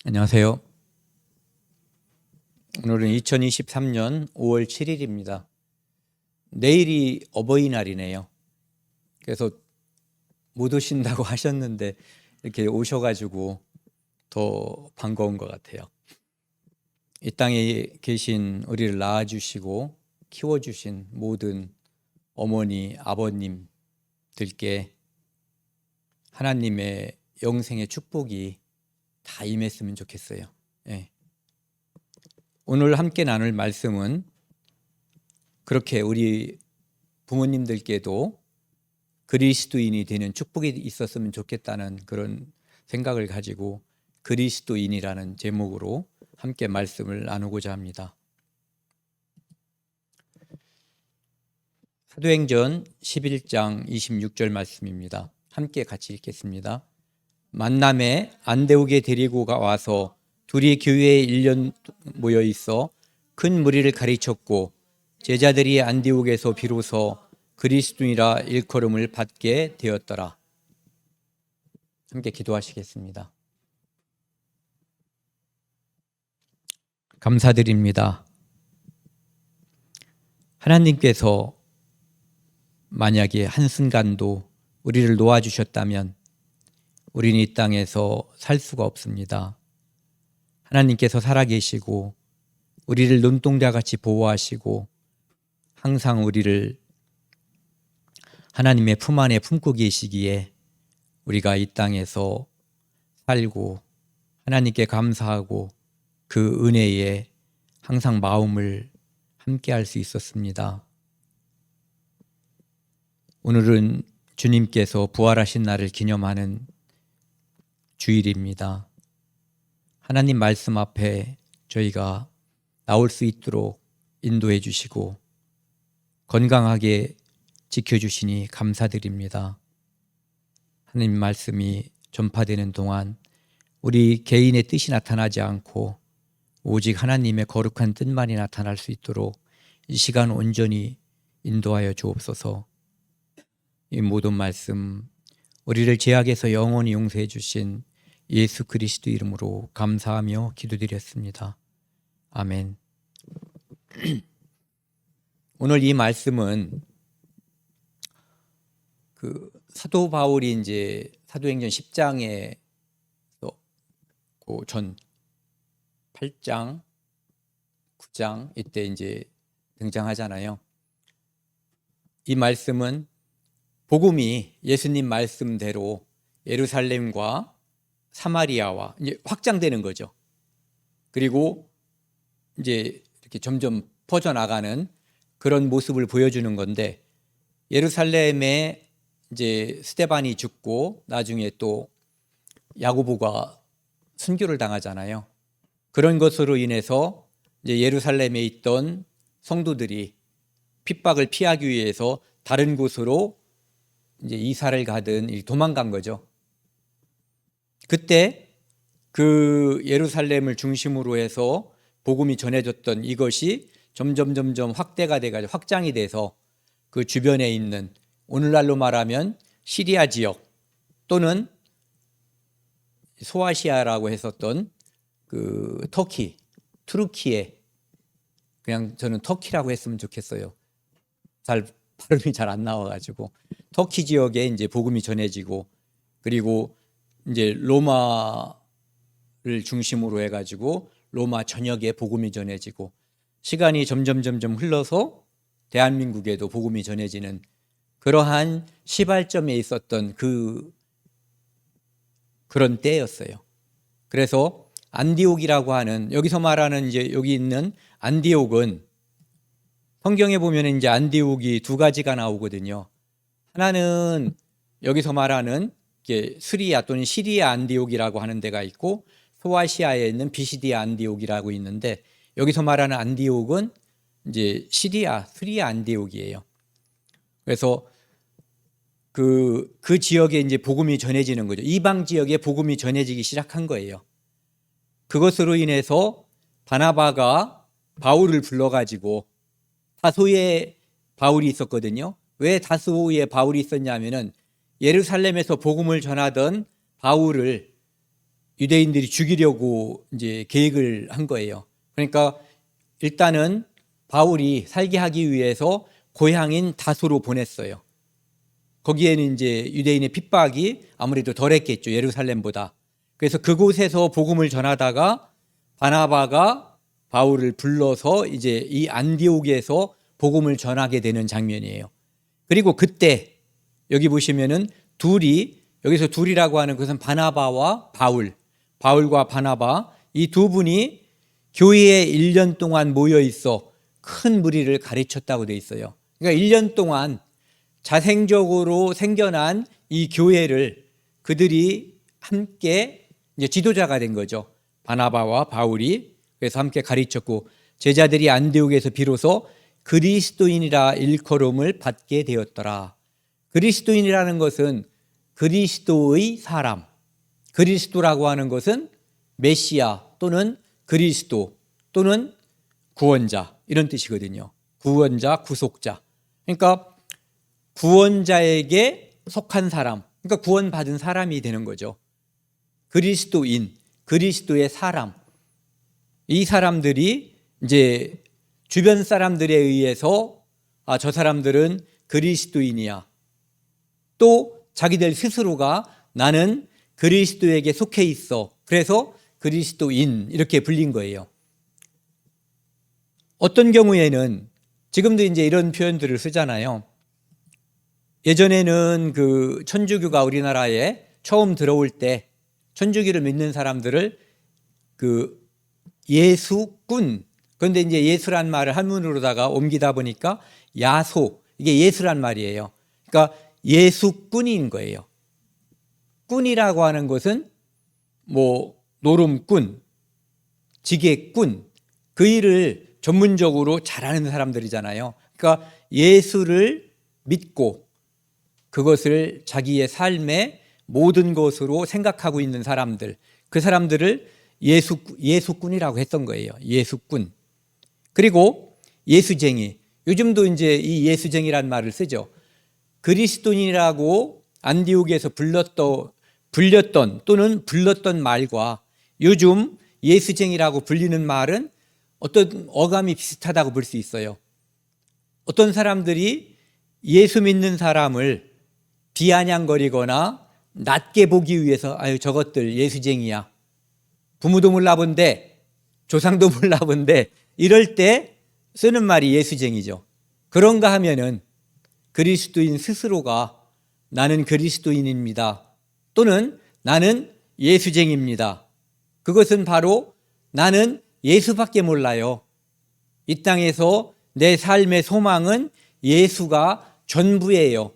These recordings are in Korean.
안녕하세요. 오늘은 2023년 5월 7일입니다. 내일이 어버이날이네요. 그래서 못 오신다고 하셨는데 이렇게 오셔가지고 더 반가운 것 같아요. 이 땅에 계신 우리를 낳아주시고 키워주신 모든 어머니, 아버님들께 하나님의 영생의 축복이 다 임했으면 좋겠어요. 예. 오늘 함께 나눌 말씀은 그렇게 우리 부모님들께도 그리스도인이 되는 축복이 있었으면 좋겠다는 그런 생각을 가지고 그리스도인이라는 제목으로 함께 말씀을 나누고자 합니다. 사도행전 11장 26절 말씀입니다. 함께 같이 읽겠습니다. 만남에 안데옥에 데리고 와서 둘이 교회에 1년 모여 있어 큰 무리를 가르쳤고 제자들이 안디옥에서 비로소 그리스도인이라 일컬음을 받게 되었더라. 함께 기도하시겠습니다. 감사드립니다. 하나님께서 만약에 한순간도 우리를 놓아주셨다면 우리는 이 땅에서 살 수가 없습니다. 하나님께서 살아계시고 우리를 눈동자같이 보호하시고 항상 우리를 하나님의 품 안에 품고 계시기에 우리가 이 땅에서 살고 하나님께 감사하고 그 은혜에 항상 마음을 함께 할 수 있었습니다. 오늘은 주님께서 부활하신 날을 기념하는 주일입니다. 하나님 말씀 앞에 저희가 나올 수 있도록 인도해 주시고 건강하게 지켜주시니 감사드립니다. 하나님 말씀이 전파되는 동안 우리 개인의 뜻이 나타나지 않고 오직 하나님의 거룩한 뜻만이 나타날 수 있도록 이 시간 온전히 인도하여 주옵소서. 이 모든 말씀 우리를 죄악에서 영원히 용서해 주신 예수 그리스도 이름으로 감사하며 기도드렸습니다. 아멘. 오늘 이 말씀은 사도 바울이 이제 사도행전 10장에 그 전 8장, 9장 이때 이제 등장하잖아요. 이 말씀은 복음이 예수님 말씀대로 예루살렘과 사마리아와 이제 확장되는 거죠. 그리고 이제 이렇게 점점 퍼져나가는 그런 모습을 보여주는 건데 예루살렘에 이제 스데반이 죽고 나중에 또 야고보가 순교를 당하잖아요. 그런 것으로 인해서 이제 예루살렘에 있던 성도들이 핍박을 피하기 위해서 다른 곳으로 이제 이사를 가든 도망간 거죠. 그때 그 예루살렘을 중심으로 해서 복음이 전해졌던 이것이 점점 확대가 돼가지고 확장이 돼서 그 주변에 있는 오늘날로 말하면 시리아 지역 또는 소아시아라고 했었던 그 터키, 투르키에 그냥 저는 터키라고 했으면 좋겠어요. 발음이 잘 안 나와가지고 터키 지역에 이제 복음이 전해지고 그리고 이제 로마를 중심으로 해가지고 로마 전역에 복음이 전해지고 시간이 점점 흘러서 대한민국에도 복음이 전해지는 그러한 시발점에 있었던 그런 때였어요. 그래서 안디옥이라고 하는 여기서 말하는 이제 여기 있는 안디옥은 성경에 보면 이제 안디옥이 두 가지가 나오거든요. 하나는 여기서 말하는 스리아 또는 시리아 안디옥이라고 하는 데가 있고 소아시아에 있는 비시디아 안디옥이라고 있는데 여기서 말하는 안디옥은 이제 스리아 안디옥이에요. 그래서 그 지역에 이제 복음이 전해지는 거죠. 이방 지역에 복음이 전해지기 시작한 거예요. 그것으로 인해서 바나바가 바울을 불러가지고 다소의 바울이 있었거든요. 왜 다소의 바울이 있었냐면은 예루살렘에서 복음을 전하던 바울을 유대인들이 죽이려고 이제 계획을 한 거예요. 그러니까 일단은 바울이 살게 하기 위해서 고향인 다소로 보냈어요. 거기에는 이제 유대인의 핍박이 아무래도 덜했겠죠, 예루살렘보다. 그래서 그곳에서 복음을 전하다가 바나바가 바울을 불러서 이제 이 안디옥에서 복음을 전하게 되는 장면이에요. 그리고 그때 여기 보시면은 둘이, 여기서 둘이라고 하는 것은 바나바와 바울, 바울과 바나바, 이 두 분이 교회에 1년 동안 모여 있어 큰 무리를 가르쳤다고 돼 있어요. 그러니까 1년 동안 자생적으로 생겨난 이 교회를 그들이 함께 이제 지도자가 된 거죠. 바나바와 바울이. 그래서 함께 가르쳤고 제자들이 안디옥에서 비로소 그리스도인이라 일컬음을 받게 되었더라. 그리스도인이라는 것은 그리스도의 사람, 그리스도라고 하는 것은 메시아 또는 그리스도 또는 구원자, 이런 뜻이거든요. 구원자, 구속자. 그러니까 구원자에게 속한 사람, 그러니까 구원받은 사람이 되는 거죠. 그리스도인, 그리스도의 사람. 이 사람들이 이제 주변 사람들에 의해서 저 사람들은 그리스도인이야. 또 자기들 스스로가 나는 그리스도에게 속해 있어. 그래서 그리스도인 이렇게 불린 거예요. 어떤 경우에는 지금도 이제 이런 표현들을 쓰잖아요. 예전에는 그 천주교가 우리나라에 처음 들어올 때 천주교를 믿는 사람들을 그 예수꾼, 그런데 이제 예수란 말을 한문으로다가 옮기다 보니까 야소, 이게 예수란 말이에요. 그러니까 예수꾼인 거예요. 꾼이라고 하는 것은 뭐 노름꾼, 지게꾼, 그 일을 전문적으로 잘하는 사람들이잖아요. 그러니까 예수를 믿고 그것을 자기의 삶의 모든 것으로 생각하고 있는 사람들, 그 사람들을 예수꾼이라고 했던 거예요. 예수꾼. 그리고 예수쟁이. 요즘도 이제 이 예수쟁이란 말을 쓰죠. 그리스도인이라고 안디옥에서 불렸던 또는 불렀던 말과 요즘 예수쟁이라고 불리는 말은 어떤 어감이 비슷하다고 볼 수 있어요. 어떤 사람들이 예수 믿는 사람을 비아냥거리거나 낮게 보기 위해서 아유 저것들 예수쟁이야. 부모도 몰라본데 조상도 몰라본데 이럴 때 쓰는 말이 예수쟁이죠. 그런가 하면은 그리스도인 스스로가 나는 그리스도인입니다. 또는 나는 예수쟁입니다. 그것은 바로 나는 예수밖에 몰라요. 이 땅에서 내 삶의 소망은 예수가 전부예요.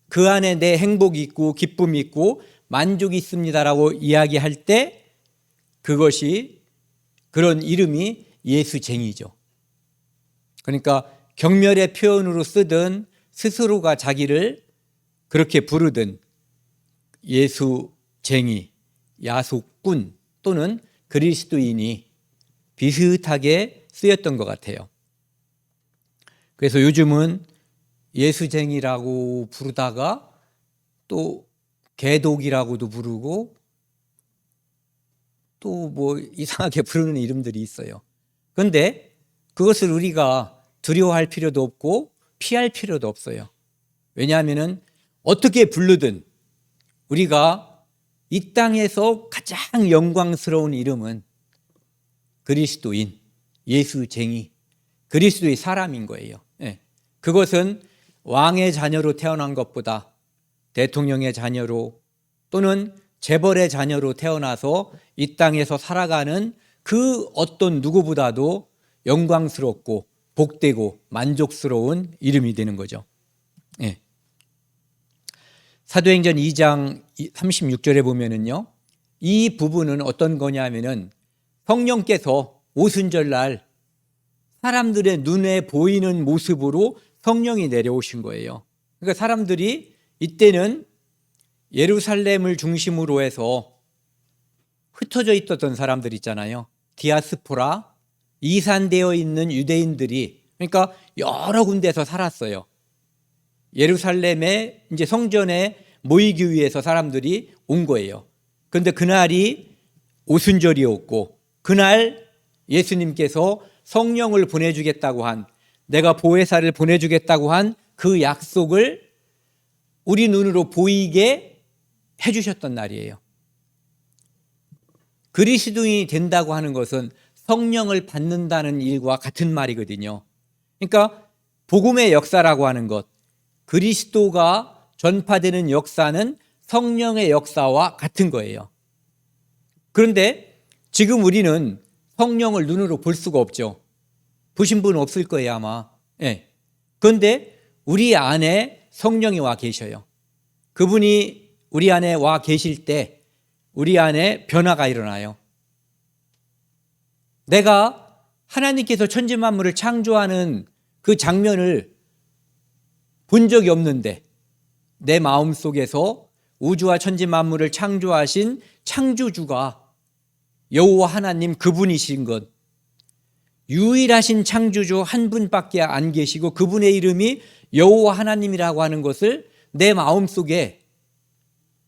그 안에 내 행복이 있고 기쁨이 있고 만족이 있습니다라고 이야기할 때 그것이 그런 이름이 예수쟁이죠. 그러니까 경멸의 표현으로 쓰든 스스로가 자기를 그렇게 부르든 예수쟁이, 야속꾼 또는 그리스도인이 비슷하게 쓰였던 것 같아요. 그래서 요즘은 예수쟁이라고 부르다가 또 개독이라고도 부르고 또 뭐 이상하게 부르는 이름들이 있어요. 그런데 그것을 우리가 두려워할 필요도 없고 피할 필요도 없어요. 왜냐하면 어떻게 부르든 우리가 이 땅에서 가장 영광스러운 이름은 그리스도인, 예수쟁이, 그리스도의 사람인 거예요. 그것은 왕의 자녀로 태어난 것보다 대통령의 자녀로 또는 재벌의 자녀로 태어나서 이 땅에서 살아가는 그 어떤 누구보다도 영광스럽고 복되고 만족스러운 이름이 되는 거죠. 사도행전 2장 36절에 보면은요, 이 부분은 어떤 거냐면은 성령께서 오순절날 사람들의 눈에 보이는 모습으로 성령이 내려오신 거예요. 그러니까 사람들이 이때는 예루살렘을 중심으로 해서 흩어져 있었던 사람들 있잖아요. 디아스포라, 이산되어 있는 유대인들이 그러니까 여러 군데서 살았어요. 예루살렘에 이제 성전에 모이기 위해서 사람들이 온 거예요. 그런데 그날이 오순절이었고 그날 예수님께서 성령을 보내주겠다고 한, 내가 보혜사를 보내주겠다고 한 그 약속을 우리 눈으로 보이게 해주셨던 날이에요. 그리스도인이 된다고 하는 것은 성령을 받는다는 일과 같은 말이거든요. 그러니까 복음의 역사라고 하는 것, 그리스도가 전파되는 역사는 성령의 역사와 같은 거예요. 그런데 지금 우리는 성령을 눈으로 볼 수가 없죠. 보신 분 없을 거예요, 아마. 예. 그런데 우리 안에 성령이 와 계셔요. 그분이 우리 안에 와 계실 때 우리 안에 변화가 일어나요. 내가 하나님께서 천지 만물을 창조하는 그 장면을 본 적이 없는데 내 마음 속에서 우주와 천지 만물을 창조하신 창조주가 여호와 하나님 그분이신 것, 유일하신 창조주 한 분밖에 안 계시고 그분의 이름이 여호와 하나님이라고 하는 것을 내 마음 속에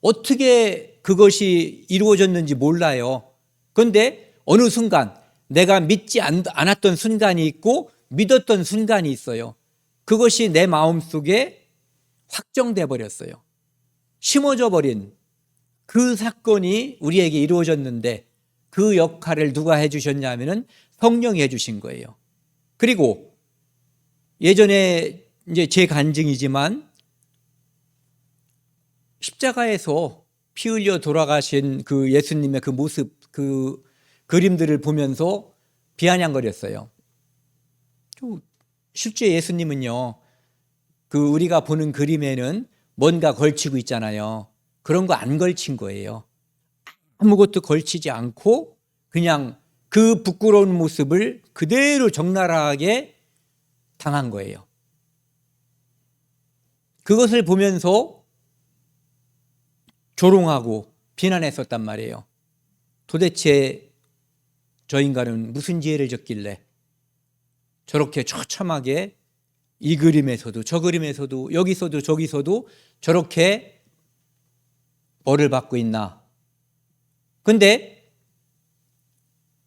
어떻게 그것이 이루어졌는지 몰라요. 그런데 어느 순간 내가 믿지 않았던 순간이 있고 믿었던 순간이 있어요. 그것이 내 마음 속에 확정돼 버렸어요. 심어져 버린 그 사건이 우리에게 이루어졌는데 그 역할을 누가 해주셨냐면은 성령이 해주신 거예요. 그리고 예전에 이제 제 간증이지만 십자가에서 피 흘려 돌아가신 그 예수님의 그 모습, 그 그림들을 보면서 비아냥거렸어요. 실제 예수님은요, 그 우리가 보는 그림에는 뭔가 걸치고 있잖아요. 그런 거 안 걸친 거예요. 아무것도 걸치지 않고 그냥 그 부끄러운 모습을 그대로 적나라하게 당한 거예요. 그것을 보면서 조롱하고 비난했었단 말이에요. 도대체 저 인간은 무슨 죄를 졌길래 저렇게 처참하게 이 그림에서도 저 그림에서도 여기서도 저기서도 저렇게 벌을 받고 있나. 근데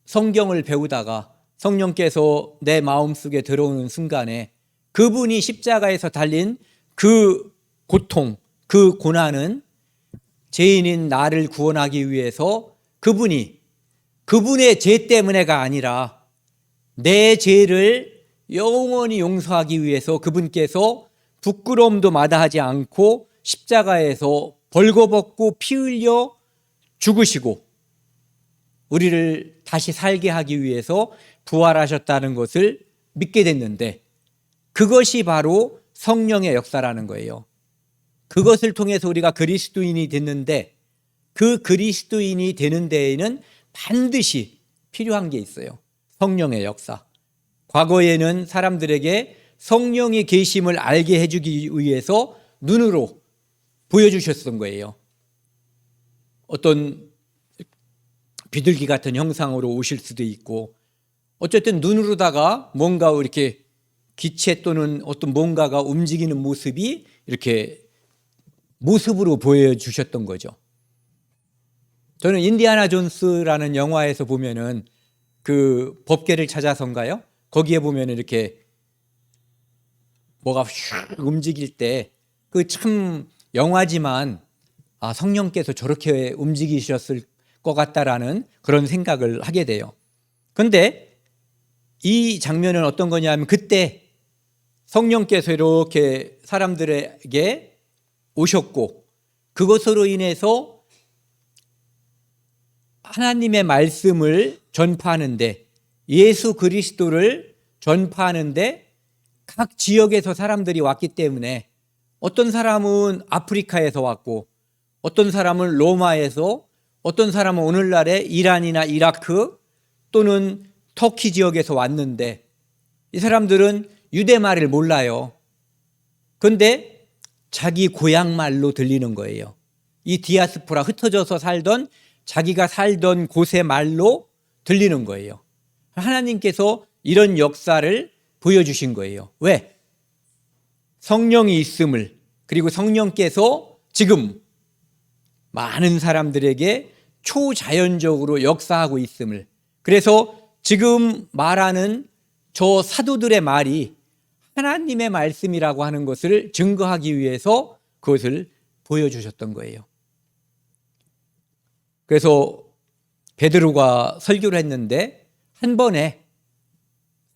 성경을 배우다가 성령께서 내 마음속에 들어오는 순간에 그분이 십자가에서 달린 그 고통, 그 고난은 죄인인 나를 구원하기 위해서 그분의 죄 때문에가 아니라 내 죄를 영원히 용서하기 위해서 그분께서 부끄러움도 마다하지 않고 십자가에서 벌거벗고 피 흘려 죽으시고 우리를 다시 살게 하기 위해서 부활하셨다는 것을 믿게 됐는데 그것이 바로 성령의 역사라는 거예요. 그것을 통해서 우리가 그리스도인이 됐는데 그 그리스도인이 되는 데에는 반드시 필요한 게 있어요. 성령의 역사. 과거에는 사람들에게 성령의 계심을 알게 해주기 위해서 눈으로 보여주셨던 거예요. 어떤 비둘기 같은 형상으로 오실 수도 있고 어쨌든 눈으로다가 뭔가 이렇게 기체 또는 어떤 뭔가가 움직이는 모습이 이렇게 모습으로 보여주셨던 거죠. 저는 인디아나 존스라는 영화에서 보면은 그 법궤를 찾아서인가요? 거기에 보면은 이렇게 뭐가 휙 움직일 때 그 참 영화지만 아, 성령께서 저렇게 움직이셨을 것 같다라는 그런 생각을 하게 돼요. 그런데 이 장면은 어떤 거냐면 그때 성령께서 이렇게 사람들에게 오셨고 그것으로 인해서 하나님의 말씀을 전파하는데 예수 그리스도를 전파하는데 각 지역에서 사람들이 왔기 때문에 어떤 사람은 아프리카에서 왔고 어떤 사람은 로마에서 어떤 사람은 오늘날의 이란이나 이라크 또는 터키 지역에서 왔는데 이 사람들은 유대말을 몰라요. 그런데 자기 고향 말로 들리는 거예요. 이 디아스포라 흩어져서 살던 자기가 살던 곳의 말로 들리는 거예요. 하나님께서 이런 역사를 보여주신 거예요. 왜? 성령이 있음을 그리고 성령께서 지금 많은 사람들에게 초자연적으로 역사하고 있음을, 그래서 지금 말하는 저 사도들의 말이 하나님의 말씀이라고 하는 것을 증거하기 위해서 그것을 보여주셨던 거예요. 그래서 베드로가 설교를 했는데 한 번에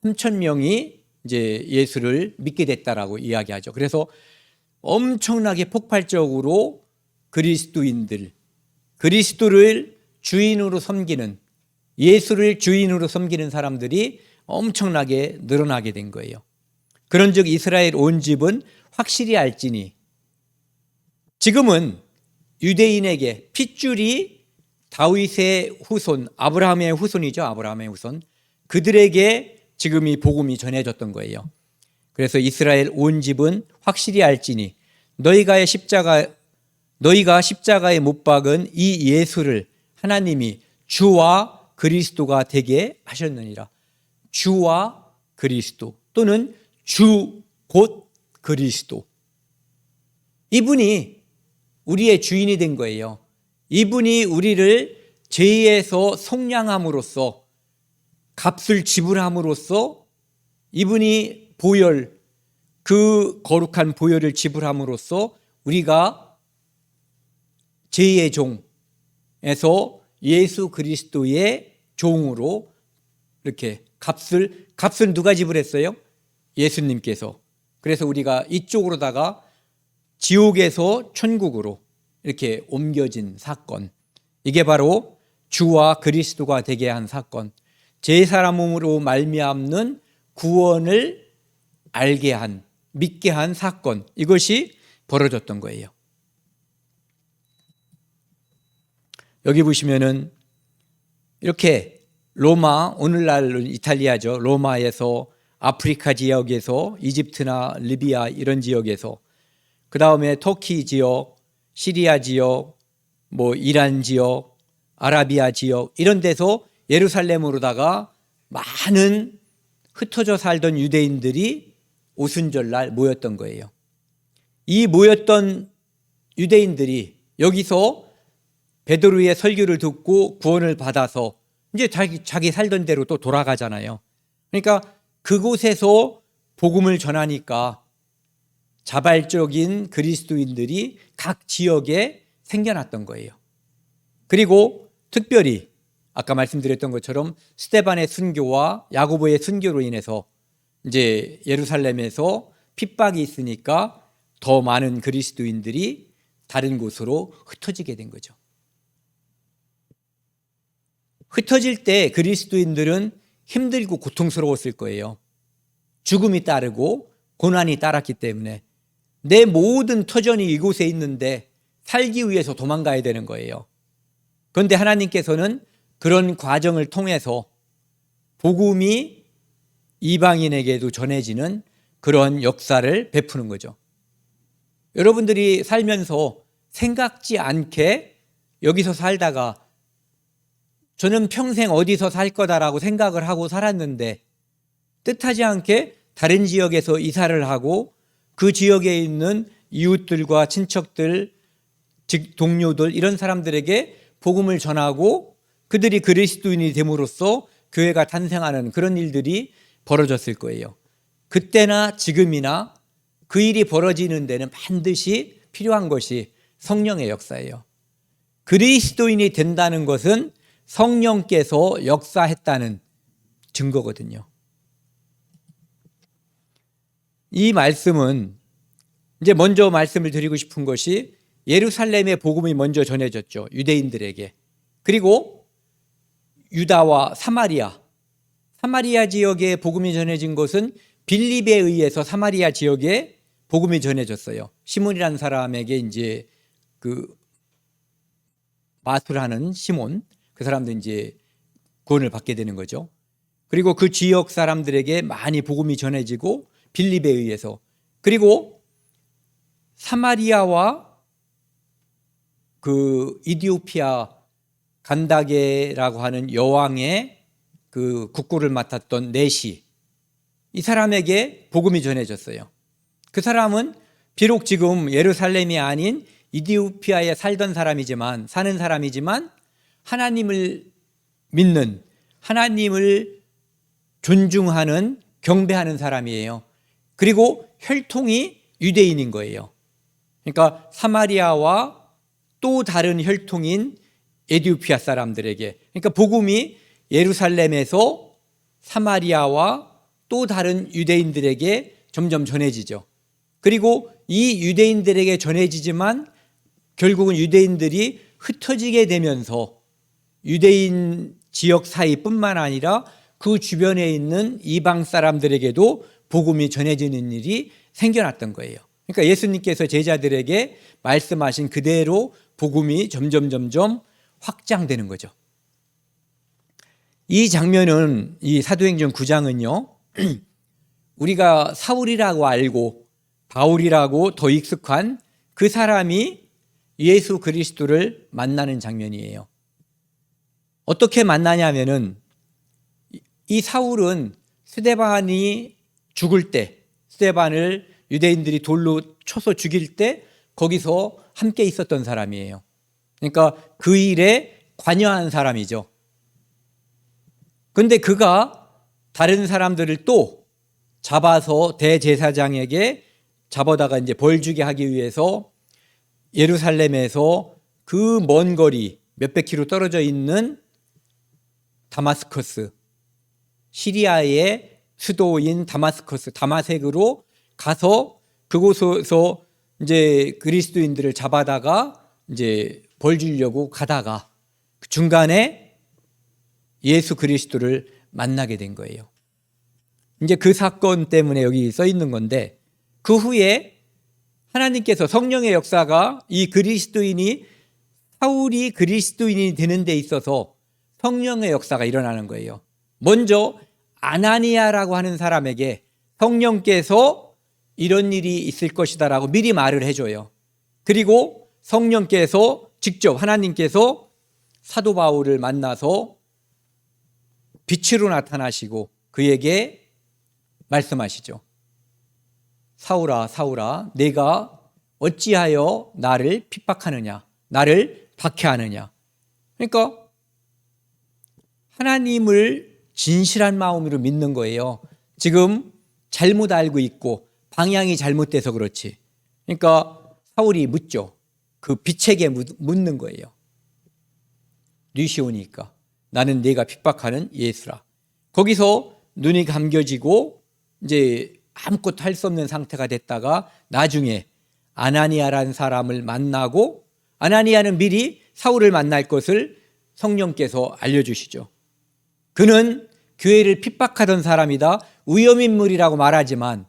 3,000명이 이제 예수를 믿게 됐다라고 이야기하죠. 그래서 엄청나게 폭발적으로 그리스도를 주인으로 섬기는, 예수를 주인으로 섬기는 사람들이 엄청나게 늘어나게 된 거예요. 그런즉 이스라엘 온 집은 확실히 알지니, 지금은 유대인에게 핏줄이 다윗의 후손, 아브라함의 후손이죠. 아브라함의 후손, 그들에게 지금 이 복음이 전해졌던 거예요. 그래서 이스라엘 온 집은 확실히 알지니 너희가 십자가에 못 박은 이 예수를 하나님이 주와 그리스도가 되게 하셨느니라. 주와 그리스도 또는 주 곧 그리스도, 이분이 우리의 주인이 된 거예요. 이분이 우리를 죄에서 속량함으로써, 값을 지불함으로써, 이분이 보혈, 그 거룩한 보혈을 지불함으로써 우리가 죄의 종에서 예수 그리스도의 종으로 이렇게 값을 누가 지불했어요? 예수님께서. 그래서 우리가 이쪽으로다가 지옥에서 천국으로 이렇게 옮겨진 사건, 이게 바로 주와 그리스도가 되게 한 사건, 제사람으로 말미암는 구원을 알게 한, 믿게 한 사건, 이것이 벌어졌던 거예요. 여기 보시면은 이렇게 로마, 오늘날 이탈리아죠. 로마에서, 아프리카 지역에서, 이집트나 리비아 이런 지역에서, 그 다음에 터키 지역, 시리아 지역, 이란 지역, 아라비아 지역 이런 데서 예루살렘으로다가 많은 흩어져 살던 유대인들이 오순절날 모였던 거예요. 이 모였던 유대인들이 여기서 베드로의 설교를 듣고 구원을 받아서 이제 자기 살던 대로 또 돌아가잖아요. 그러니까 그곳에서 복음을 전하니까 자발적인 그리스도인들이 각 지역에 생겨났던 거예요. 그리고 특별히 아까 말씀드렸던 것처럼 스데반의 순교와 야고보의 순교로 인해서 이제 예루살렘에서 핍박이 있으니까 더 많은 그리스도인들이 다른 곳으로 흩어지게 된 거죠. 흩어질 때 그리스도인들은 힘들고 고통스러웠을 거예요. 죽음이 따르고 고난이 따랐기 때문에 내 모든 터전이 이곳에 있는데 살기 위해서 도망가야 되는 거예요. 그런데 하나님께서는 그런 과정을 통해서 복음이 이방인에게도 전해지는 그런 역사를 베푸는 거죠. 여러분들이 살면서 생각지 않게 여기서 살다가 저는 평생 어디서 살 거다라고 생각을 하고 살았는데 뜻하지 않게 다른 지역에서 이사를 하고 그 지역에 있는 이웃들과 친척들, 동료들 이런 사람들에게 복음을 전하고 그들이 그리스도인이 됨으로써 교회가 탄생하는 그런 일들이 벌어졌을 거예요. 그때나 지금이나 그 일이 벌어지는 데는 반드시 필요한 것이 성령의 역사예요. 그리스도인이 된다는 것은 성령께서 역사했다는 증거거든요. 이 말씀은 이제 먼저 말씀을 드리고 싶은 것이 예루살렘의 복음이 먼저 전해졌죠. 유대인들에게. 그리고 유다와 사마리아 지역에 복음이 전해진 것은 빌립에 의해서 사마리아 지역에 복음이 전해졌어요. 시몬이라는 사람에게 이제 그 마술하는 시몬, 그 사람도 이제 구원을 받게 되는 거죠. 그리고 그 지역 사람들에게 많이 복음이 전해지고 빌립에 의해서, 그리고 사마리아와 그 이디오피아 간다게라고 하는 여왕의 그 국고를 맡았던 네시, 이 사람에게 복음이 전해졌어요. 그 사람은 비록 지금 예루살렘이 아닌 이디오피아에 사는 사람이지만 하나님을 믿는, 하나님을 존중하는, 경배하는 사람이에요. 그리고 혈통이 유대인인 거예요. 그러니까 사마리아와 또 다른 혈통인 에티오피아 사람들에게, 그러니까 복음이 예루살렘에서 사마리아와 또 다른 유대인들에게 점점 전해지죠. 그리고 이 유대인들에게 전해지지만 결국은 유대인들이 흩어지게 되면서 유대인 지역 사이뿐만 아니라 그 주변에 있는 이방 사람들에게도 복음이 전해지는 일이 생겨났던 거예요. 그러니까 예수님께서 제자들에게 말씀하신 그대로 복음이 점점 확장되는 거죠. 이 장면은, 이 사도행전 9장은요, 우리가 사울이라고 알고 바울이라고 더 익숙한 그 사람이 예수 그리스도를 만나는 장면이에요. 어떻게 만나냐면은, 이 사울은 스데반이 죽을 때, 스데반을 유대인들이 돌로 쳐서 죽일 때 거기서 함께 있었던 사람이에요. 그러니까 그 일에 관여한 사람이죠. 근데 그가 다른 사람들을 또 잡아서 대제사장에게 잡아다가 이제 벌 주게 하기 위해서 예루살렘에서 그 먼 거리 몇백 킬로 떨어져 있는 다마스커스, 시리아의 수도인 다마스커스, 다마색으로 가서 그곳에서 이제 그리스도인들을 잡아다가 이제 벌 주려고 가다가 그 중간에 예수 그리스도를 만나게 된 거예요. 이제 그 사건 때문에 여기 써 있는 건데, 그 후에 하나님께서 성령의 역사가 이 그리스도인이, 사울이 그리스도인이 되는 데 있어서 성령의 역사가 일어나는 거예요. 먼저 아나니아라고 하는 사람에게 성령께서 이런 일이 있을 것이다라고 미리 말을 해줘요. 그리고 성령께서 직접, 하나님께서 사도 바울을 만나서 빛으로 나타나시고 그에게 말씀하시죠. 사울아, 사울아, 내가 어찌하여 나를 핍박하느냐, 나를 박해하느냐. 그러니까 하나님을 진실한 마음으로 믿는 거예요. 지금 잘못 알고 있고 방향이 잘못돼서 그렇지. 그러니까 사울이 묻죠. 그 빛에게 묻는 거예요. 뉘시오니까 나는 네가 핍박하는 예수라. 거기서 눈이 감겨지고 이제 아무것도 할 수 없는 상태가 됐다가 나중에 아나니아라는 사람을 만나고, 아나니아는 미리 사울을 만날 것을 성령께서 알려주시죠. 그는 교회를 핍박하던 사람이다, 위험인물이라고 말하지만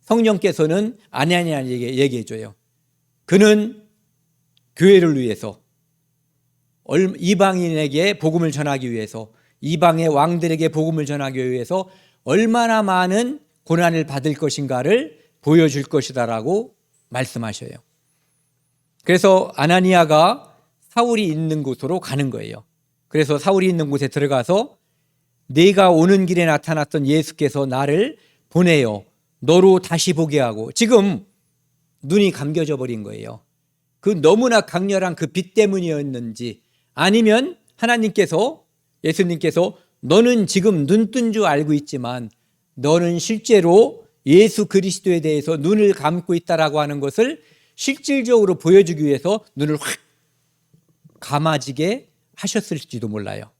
성령께서는 아나니아에게 얘기해줘요. 그는 교회를 위해서, 이방인에게 복음을 전하기 위해서, 이방의 왕들에게 복음을 전하기 위해서 얼마나 많은 고난을 받을 것인가를 보여줄 것이다라고 말씀하셔요. 그래서 아나니아가 사울이 있는 곳으로 가는 거예요. 그래서 사울이 있는 곳에 들어가서 네가 오는 길에 나타났던 예수께서 나를 보내어 너로 다시 보게 하고, 지금 눈이 감겨져 버린 거예요. 그 너무나 강렬한 그 빛 때문이었는지, 아니면 하나님께서, 예수님께서 너는 지금 눈 뜬 줄 알고 있지만 너는 실제로 예수 그리스도에 대해서 눈을 감고 있다라고 하는 것을 실질적으로 보여주기 위해서 눈을 확 감아지게 하셨을지도 몰라요.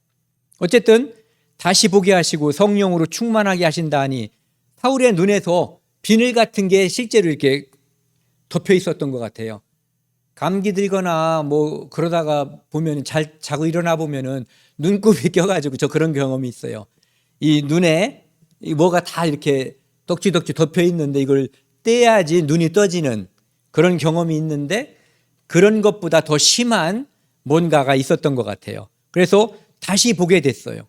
어쨌든 다시 보게 하시고 성령으로 충만하게 하신다니, 사울의 눈에서 비늘 같은 게 실제로 이렇게 덮여 있었던 것 같아요. 감기 들거나 뭐 그러다가 보면 잘 자고 일어나 보면은 눈곱이 껴가지고 저 그런 경험이 있어요. 이 눈에 뭐가 다 이렇게 덕지덕지 덮여 있는데 이걸 떼야지 눈이 떠지는 그런 경험이 있는데, 그런 것보다 더 심한 뭔가가 있었던 것 같아요. 그래서 다시 보게 됐어요.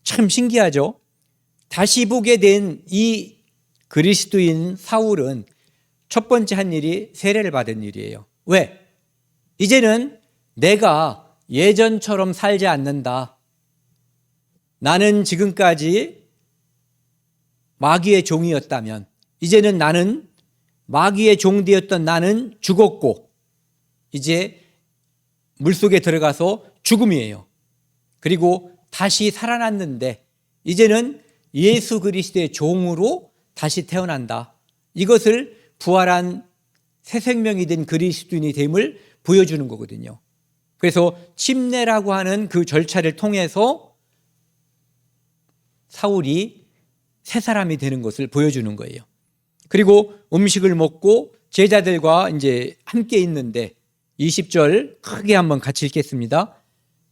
참 신기하죠? 다시 보게 된 이 그리스도인 사울은 첫 번째 한 일이 세례를 받은 일이에요. 왜? 이제는 내가 예전처럼 살지 않는다. 나는 지금까지 마귀의 종이었다면 이제는 나는, 마귀의 종 되었던 나는 죽었고 이제 물속에 들어가서 죽음이에요. 그리고 다시 살아났는데 이제는 예수 그리스도의 종으로 다시 태어난다. 이것을 부활한 새 생명이 된 그리스도인이 됨을 보여주는 거거든요. 그래서 침례라고 하는 그 절차를 통해서 사울이 새 사람이 되는 것을 보여주는 거예요. 그리고 음식을 먹고 제자들과 이제 함께 있는데 20절 크게 한번 같이 읽겠습니다.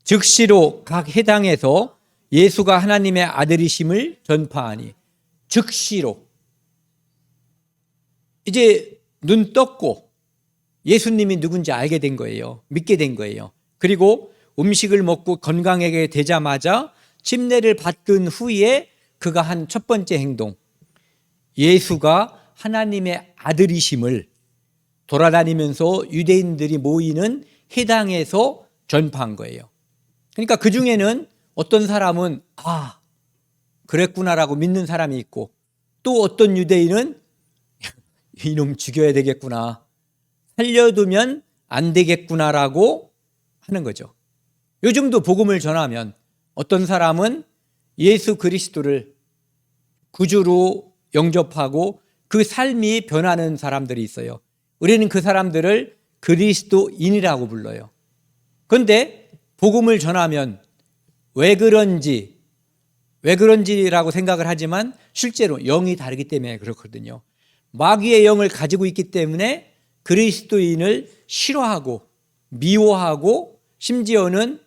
즉시로 각 해당에서 예수가 하나님의 아들이심을 전파하니. 즉시로. 이제 눈 떴고 예수님이 누군지 알게 된 거예요. 믿게 된 거예요. 그리고 음식을 먹고 건강하게 되자마자 침례를 받은 후에 그가 한 첫 번째 행동, 예수가 하나님의 아들이심을 돌아다니면서 유대인들이 모이는 회당에서 전파한 거예요. 그러니까 그 중에는 어떤 사람은 그랬구나라고 믿는 사람이 있고, 또 어떤 유대인은 이놈 죽여야 되겠구나, 살려두면 안 되겠구나라고 하는 거죠. 요즘도 복음을 전하면 어떤 사람은 예수 그리스도를 구주로 영접하고 그 삶이 변하는 사람들이 있어요. 우리는 그 사람들을 그리스도인이라고 불러요. 그런데 복음을 전하면 왜 그런지라고 생각을 하지만 실제로 영이 다르기 때문에 그렇거든요. 마귀의 영을 가지고 있기 때문에 그리스도인을 싫어하고 미워하고 심지어는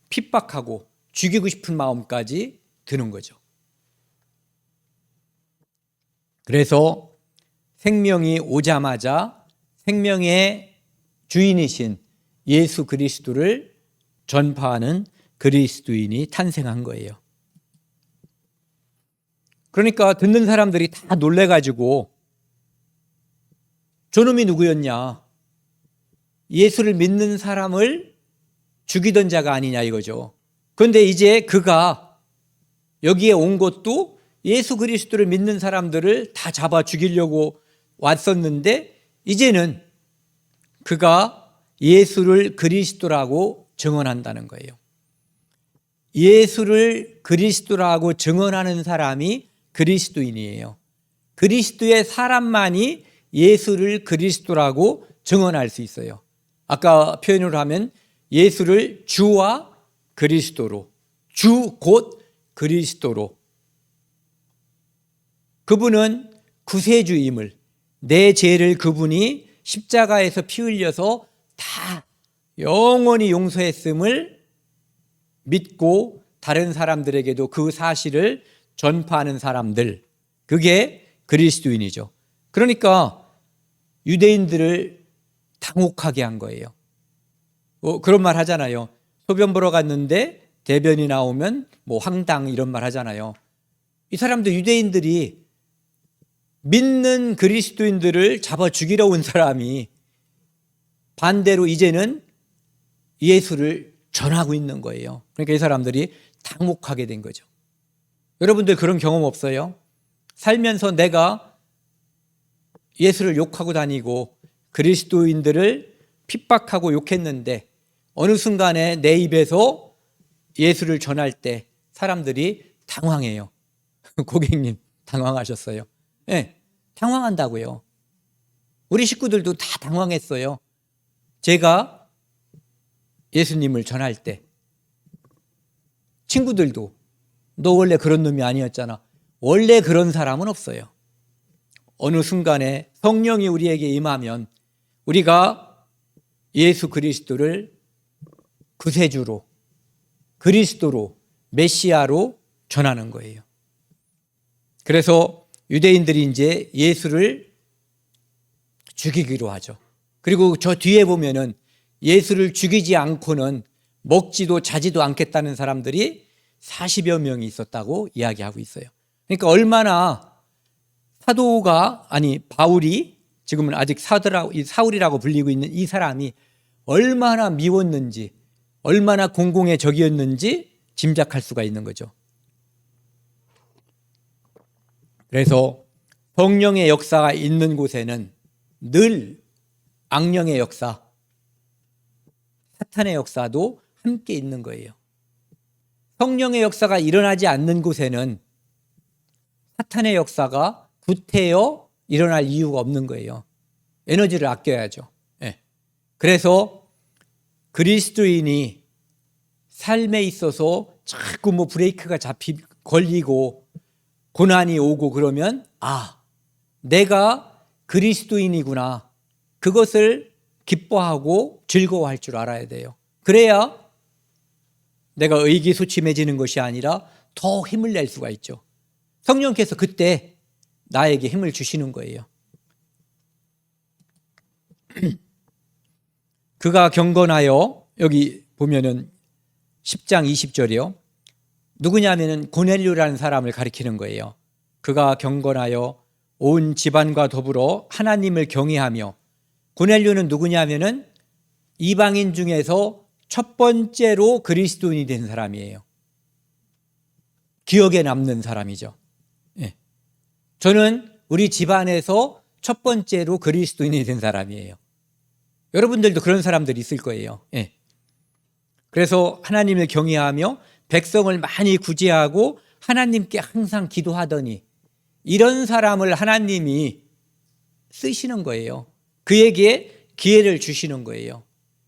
핍박하고 죽이고 싶은 마음까지 드는 거죠. 그래서 생명이 오자마자 생명의 주인이신 예수 그리스도를 전파하는 그리스도인이 탄생한 거예요. 그러니까 듣는 사람들이 다 놀래가지고 저놈이 누구였냐? 예수를 믿는 사람을 죽이던 자가 아니냐 이거죠. 그런데 이제 그가 여기에 온 것도 예수 그리스도를 믿는 사람들을 다 잡아 죽이려고 왔었는데 이제는 그가 예수를 그리스도라고 증언한다는 거예요. 예수를 그리스도라고 증언하는 사람이 그리스도인이에요. 그리스도의 사람만이 예수를 그리스도라고 증언할 수 있어요. 아까 표현으로 하면 예수를 주와 그리스도로, 주 곧 그리스도로. 그분은 구세주임을, 내 죄를 그분이 십자가에서 피 흘려서 다 영원히 용서했음을 믿고 다른 사람들에게도 그 사실을 전파하는 사람들, 그게 그리스도인이죠. 그러니까 유대인들을 당혹하게 한 거예요. 그런 말 하잖아요. 소변 보러 갔는데 대변이 나오면 황당, 이런 말 하잖아요. 이 사람들, 유대인들이 믿는 그리스도인들을 잡아 죽이러 온 사람이 반대로 이제는 예수를 전하고 있는 거예요. 그러니까 이 사람들이 당혹하게 된 거죠. 여러분들 그런 경험 없어요? 살면서 내가 예수를 욕하고 다니고 그리스도인들을 핍박하고 욕했는데 어느 순간에 내 입에서 예수를 전할 때 사람들이 당황해요. 고객님 당황하셨어요? 네, 당황한다고요. 우리 식구들도 다 당황했어요. 제가 예수님을 전할 때 친구들도 너 원래 그런 놈이 아니었잖아. 원래 그런 사람은 없어요. 어느 순간에 성령이 우리에게 임하면 우리가 예수 그리스도를 구세주로, 그리스도로, 메시아로 전하는 거예요. 그래서 유대인들이 이제 예수를 죽이기로 하죠. 그리고 저 뒤에 보면은 예수를 죽이지 않고는 먹지도 자지도 않겠다는 사람들이 40여 명이 있었다고 이야기하고 있어요. 그러니까 얼마나 바울이, 지금은 아직 사울이라고 불리고 있는 이 사람이 얼마나 미웠는지, 얼마나 공공의 적이었는지 짐작할 수가 있는 거죠. 그래서 성령의 역사가 있는 곳에는 늘 악령의 역사, 사탄의 역사도 함께 있는 거예요. 성령의 역사가 일어나지 않는 곳에는 사탄의 역사가 구태여 일어날 이유가 없는 거예요. 에너지를 아껴야죠. 예. 그래서 그리스도인이 삶에 있어서 자꾸 브레이크가 걸리고 고난이 오고 그러면 내가 그리스도인이구나. 그것을 기뻐하고 즐거워할 줄 알아야 돼요. 그래야 내가 의기소침해지는 것이 아니라 더 힘을 낼 수가 있죠. 성령께서 그때 나에게 힘을 주시는 거예요. 그가 경건하여, 여기 보면은 10장 20절이요. 누구냐면은 고넬료라는 사람을 가리키는 거예요. 그가 경건하여 온 집안과 더불어 하나님을 경외하며, 고넬료는 누구냐면은 이방인 중에서 첫 번째로 그리스도인이 된 사람이에요. 기억에 남는 사람이죠. 예. 저는 우리 집안에서 첫 번째로 그리스도인이 된 사람이에요. 여러분들도 그런 사람들이 있을 거예요. 예. 그래서 하나님을 경외하며 백성을 많이 구제하고 하나님께 항상 기도하더니, 이런 사람을 하나님이 쓰시는 거예요. 그에게 기회를 주시는 거예요.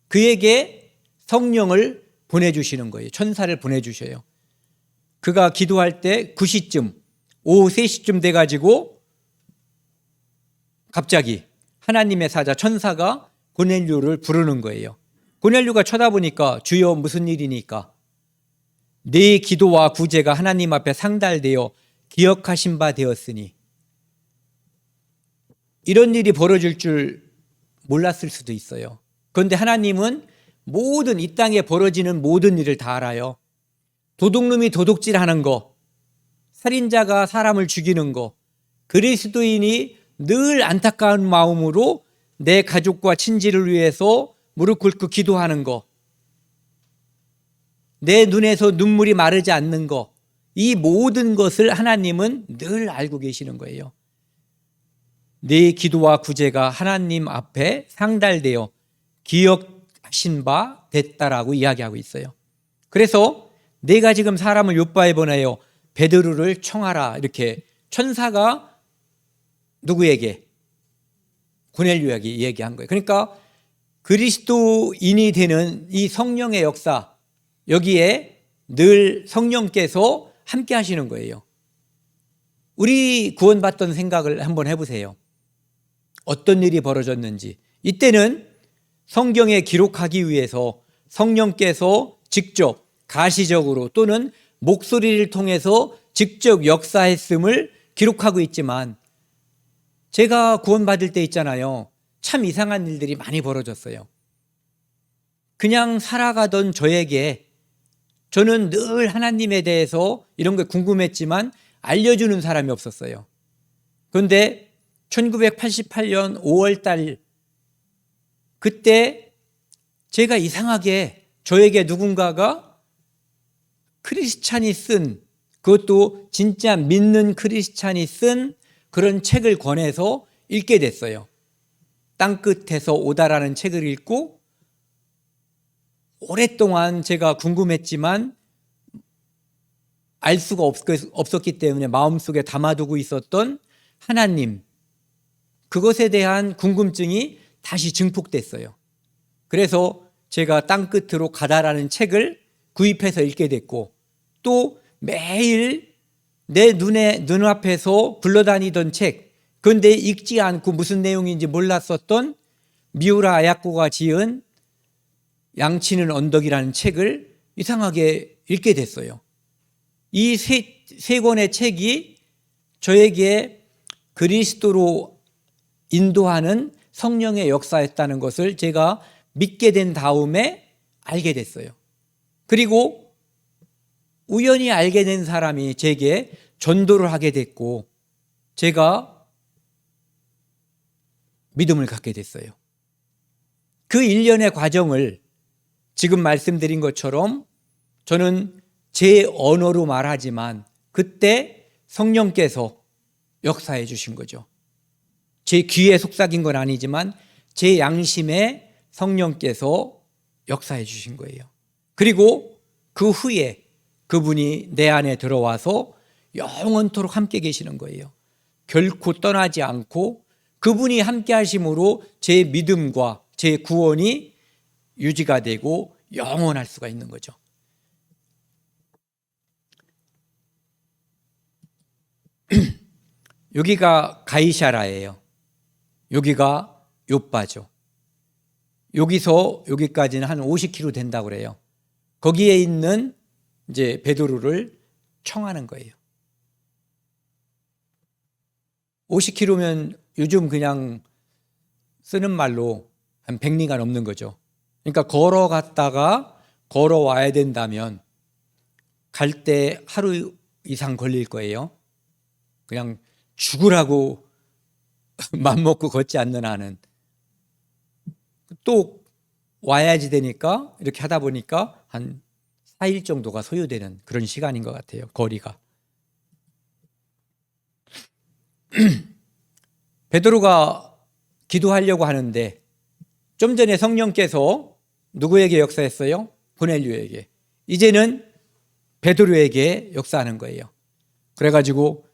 그에게 성령을 보내주시는 거예요. 천사를 보내주셔요. 그가 기도할 때 9시쯤, 오후 3시쯤 돼가지고 갑자기 하나님의 사자 천사가 고넬료를 부르는 거예요. 고넬료가 쳐다보니까 주여 무슨 일이니까? 네 기도와 구제가 하나님 앞에 상달되어 기억하신 바 되었으니. 이런 일이 벌어질 줄 몰랐을 수도 있어요. 그런데 하나님은 모든 이 땅에 벌어지는 모든 일을 다 알아요. 도둑놈이 도둑질하는 거, 살인자가 사람을 죽이는 거, 그리스도인이 늘 안타까운 마음으로 내 가족과 친지를 위해서 무릎 꿇고 기도하는 거, 내 눈에서 눈물이 마르지 않는 거, 이 모든 것을 하나님은 늘 알고 계시는 거예요. 네 기도와 구제가 하나님 앞에 상달되어 기억하신 바 됐다라고 이야기하고 있어요. 그래서 내가 지금 사람을 욥바에 보내어 베드로를 청하라, 이렇게 천사가 누구에게? 고넬료에게 얘기한 거예요. 그러니까 그리스도인이 되는 이 성령의 역사, 여기에 늘 성령께서 함께 하시는 거예요. 우리 구원받던 생각을 한번 해보세요. 어떤 일이 벌어졌는지. 이때는 성경에 기록하기 위해서 성령께서 직접 가시적으로 또는 목소리를 통해서 직접 역사했음을 기록하고 있지만, 제가 구원받을 때 있잖아요. 참 이상한 일들이 많이 벌어졌어요. 그냥 살아가던 저에게, 저는 늘 하나님에 대해서 이런 게 궁금했지만 알려주는 사람이 없었어요. 그런데 1988년 5월 달, 그때 제가 이상하게 저에게 누군가가 크리스찬이 쓴, 그것도 진짜 믿는 크리스찬이 쓴 그런 책을 권해서 읽게 됐어요. 땅끝에서 오다라는 책을 읽고, 오랫동안 제가 궁금했지만 알 수가 없었기 때문에 마음속에 담아두고 있었던 하나님, 그것에 대한 궁금증이 다시 증폭됐어요. 그래서 제가 땅끝으로 가다라는 책을 구입해서 읽게 됐고, 또 매일 내 눈앞에서 굴러다니던 책, 그런데 읽지 않고 무슨 내용인지 몰랐었던 미우라 아야코가 지은 양치는 언덕이라는 책을 이상하게 읽게 됐어요. 이 세 권의 책이 저에게 그리스도로 인도하는 성령의 역사였다는 것을 제가 믿게 된 다음에 알게 됐어요. 그리고 우연히 알게 된 사람이 제게 전도를 하게 됐고, 제가 믿음을 갖게 됐어요. 그 일련의 과정을 지금 말씀드린 것처럼 저는 제 언어로 말하지만 그때 성령께서 역사해 주신 거죠. 제 귀에 속삭인 건 아니지만 제 양심에 성령께서 역사해 주신 거예요. 그리고 그 후에 그분이 내 안에 들어와서 영원토록 함께 계시는 거예요. 결코 떠나지 않고 그분이 함께 하심으로 제 믿음과 제 구원이 유지가 되고 영원할 수가 있는 거죠. 여기가 가이샤라예요. 여기가 요빠죠. 여기서 여기까지는 한 50km 된다고 그래요. 거기에 있는 이제 베드로를 청하는 거예요. 50km면 요즘 그냥 쓰는 말로 한 100리가 넘는 거죠. 그러니까 걸어갔다가 걸어와야 된다면 갈 때 하루 이상 걸릴 거예요. 그냥 죽으라고 맘먹고 걷지 않는 한은. 또 와야지 되니까 이렇게 하다 보니까 한 4일 정도가 소요되는 그런 시간인 것 같아요. 거리가. 베드로가 기도하려고 하는데 좀 전에 성령께서 누구에게 역사했어요? 고넬료에게. 이제는 베드로에게 역사하는 거예요. 그래가지고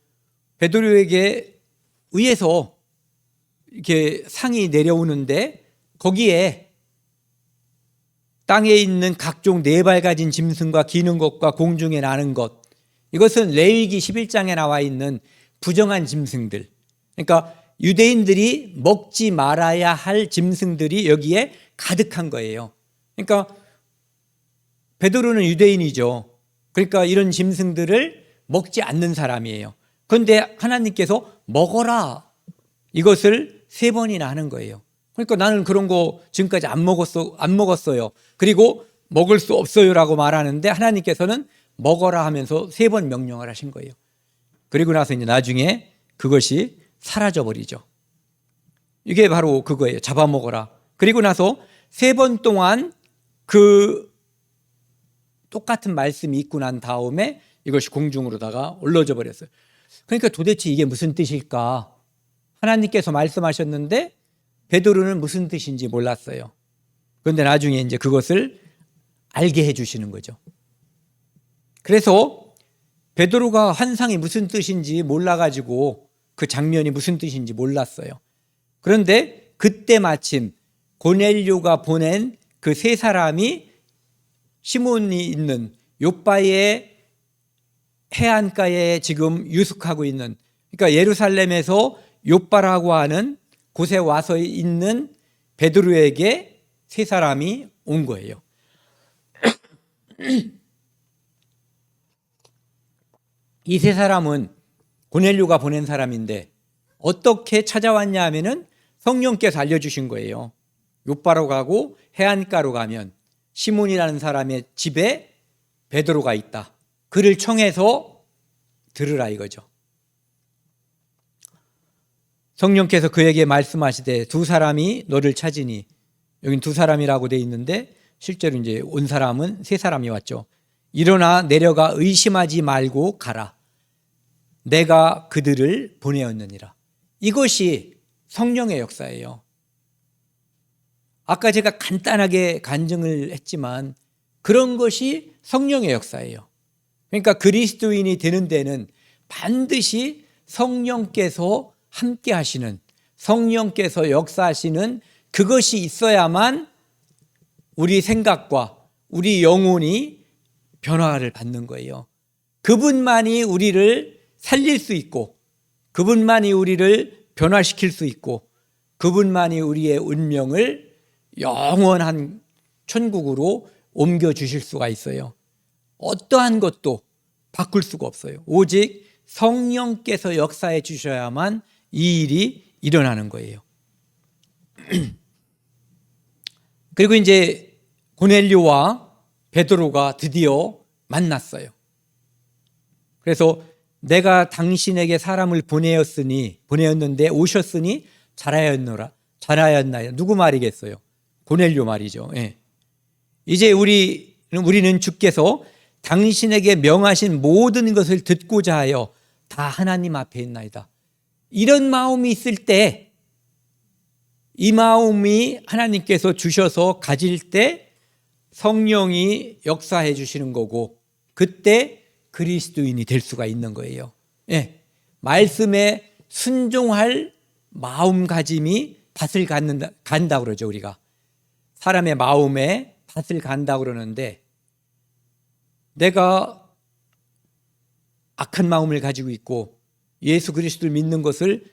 베드로에게 위에서 이렇게 상이 내려오는데 거기에 땅에 있는 각종 네 발 가진 짐승과 기는 것과 공중에 나는 것, 이것은 레위기 11장에 나와 있는 부정한 짐승들, 그러니까 유대인들이 먹지 말아야 할 짐승들이 여기에 가득한 거예요. 그러니까 베드로는 유대인이죠. 그러니까 이런 짐승들을 먹지 않는 사람이에요. 그런데 하나님께서 먹어라, 이것을 3번이나 하는 거예요. 그러니까 나는 그런 거 지금까지 안 먹었어요. 그리고 먹을 수 없어요라고 말하는데 하나님께서는 먹어라 하면서 3번 명령을 하신 거예요. 그리고 나서 이제 나중에 그것이 사라져 버리죠. 이게 바로 그거예요. 잡아먹어라. 그리고 나서 3번 동안 그 똑같은 말씀이 있고 난 다음에 이것이 공중으로다가 올라져 버렸어요. 그러니까 도대체 이게 무슨 뜻일까? 하나님께서 말씀하셨는데 베드로는 무슨 뜻인지 몰랐어요. 그런데 나중에 이제 그것을 알게 해주시는 거죠. 그래서 베드로가 환상이 무슨 뜻인지 몰라가지고 그 장면이 무슨 뜻인지 몰랐어요. 그런데 그때 마침 고넬료가 보낸 그 3사람이 시몬이 있는 요빠의 해안가에 지금 유숙하고 있는, 그러니까 예루살렘에서 요빠라고 하는 곳에 와서 있는 베드로에게 3사람이 온 거예요. 이 3사람은 고넬료가 보낸 사람인데 어떻게 찾아왔냐 하면은 성령께서 알려주신 거예요. 요빠로 가고 해안가로 가면 시몬이라는 사람의 집에 베드로가 있다. 그를 청해서 들으라 이거죠. 성령께서 그에게 말씀하시되 2사람이 너를 찾으니, 여긴 2사람이라고 돼 있는데 실제로 이제 온 사람은 3사람이 왔죠. 일어나 내려가 의심하지 말고 가라. 내가 그들을 보내었느니라. 이것이 성령의 역사예요. 아까 제가 간단하게 간증을 했지만 그런 것이 성령의 역사예요. 그러니까 그리스도인이 되는 데는 반드시 성령께서 함께 하시는, 성령께서 역사하시는 그것이 있어야만 우리 생각과 우리 영혼이 변화를 받는 거예요. 그분만이 우리를 살릴 수 있고, 그분만이 우리를 변화시킬 수 있고, 그분만이 우리의 운명을 영원한 천국으로 옮겨주실 수가 있어요. 어떠한 것도 바꿀 수가 없어요. 오직 성령께서 역사해 주셔야만 이 일이 일어나는 거예요. 그리고 이제 고넬료와 베드로가 드디어 만났어요. 그래서 내가 당신에게 사람을 보내었는데 오셨으니 잘하였나요? 누구 말이겠어요? 고넬료 말이죠. 예. 이제 우리는 주께서 당신에게 명하신 모든 것을 듣고자 하여 다 하나님 앞에 있나이다. 이런 마음이 있을 때, 이 마음이 하나님께서 주셔서 가질 때 성령이 역사해 주시는 거고 그때 그리스도인이 될 수가 있는 거예요. 예, 말씀에 순종할 마음가짐이 밭을 간다 그러죠. 우리가 사람의 마음에 밭을 간다 그러는데 내가 악한 마음을 가지고 있고 예수 그리스도를 믿는 것을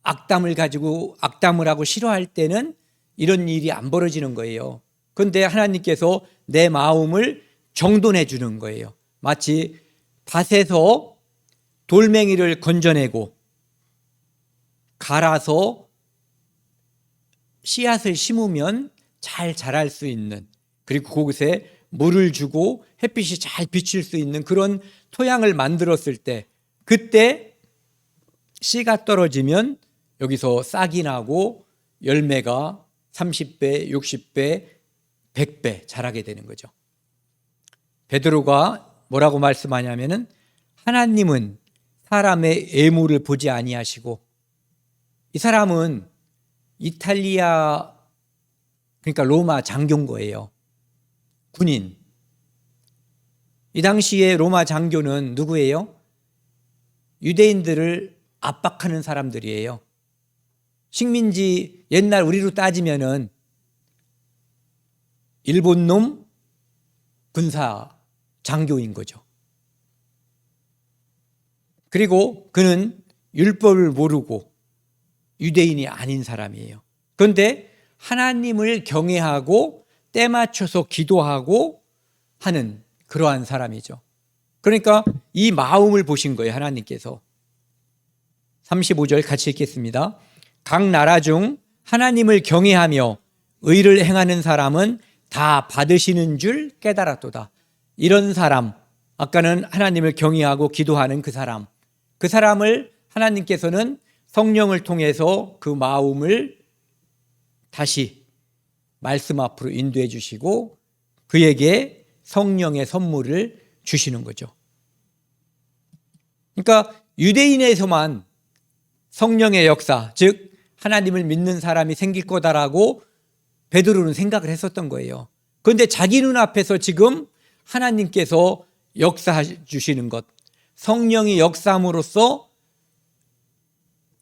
악담을 하고 싫어할 때는 이런 일이 안 벌어지는 거예요. 그런데 하나님께서 내 마음을 정돈해 주는 거예요. 마치 밭에서 돌멩이를 건져내고 갈아서 씨앗을 심으면 잘 자랄 수 있는, 그리고 그곳에 물을 주고 햇빛이 잘 비칠 수 있는 그런 토양을 만들었을 때, 그때 씨가 떨어지면 여기서 싹이 나고 열매가 30배, 60배, 100배 자라게 되는 거죠. 베드로가 뭐라고 말씀하냐면은 하나님은 사람의 애모를 보지 아니하시고, 이 사람은 이탈리아, 그러니까 로마 장교인 거예요. 군인. 이 당시에 로마 장교는 누구예요? 유대인들을 압박하는 사람들이에요. 식민지, 옛날 우리로 따지면은 일본 놈 군사 장교인 거죠. 그리고 그는 율법을 모르고 유대인이 아닌 사람이에요. 그런데 하나님을 경외하고 때 맞춰서 기도하고 하는 그러한 사람이죠. 그러니까 이 마음을 보신 거예요, 하나님께서. 35절 같이 읽겠습니다. 각 나라 중 하나님을 경외하며 의를 행하는 사람은 다 받으시는 줄 깨달았도다. 이런 사람, 아까는 하나님을 경외하고 기도하는 그 사람을 하나님께서는 성령을 통해서 그 마음을 다시 말씀 앞으로 인도해 주시고 그에게 성령의 선물을 주시는 거죠. 그러니까 유대인에서만 성령의 역사, 즉 하나님을 믿는 사람이 생길 거다라고 베드로는 생각을 했었던 거예요. 그런데 자기 눈앞에서 지금 하나님께서 역사해 주시는 것, 성령이 역사함으로써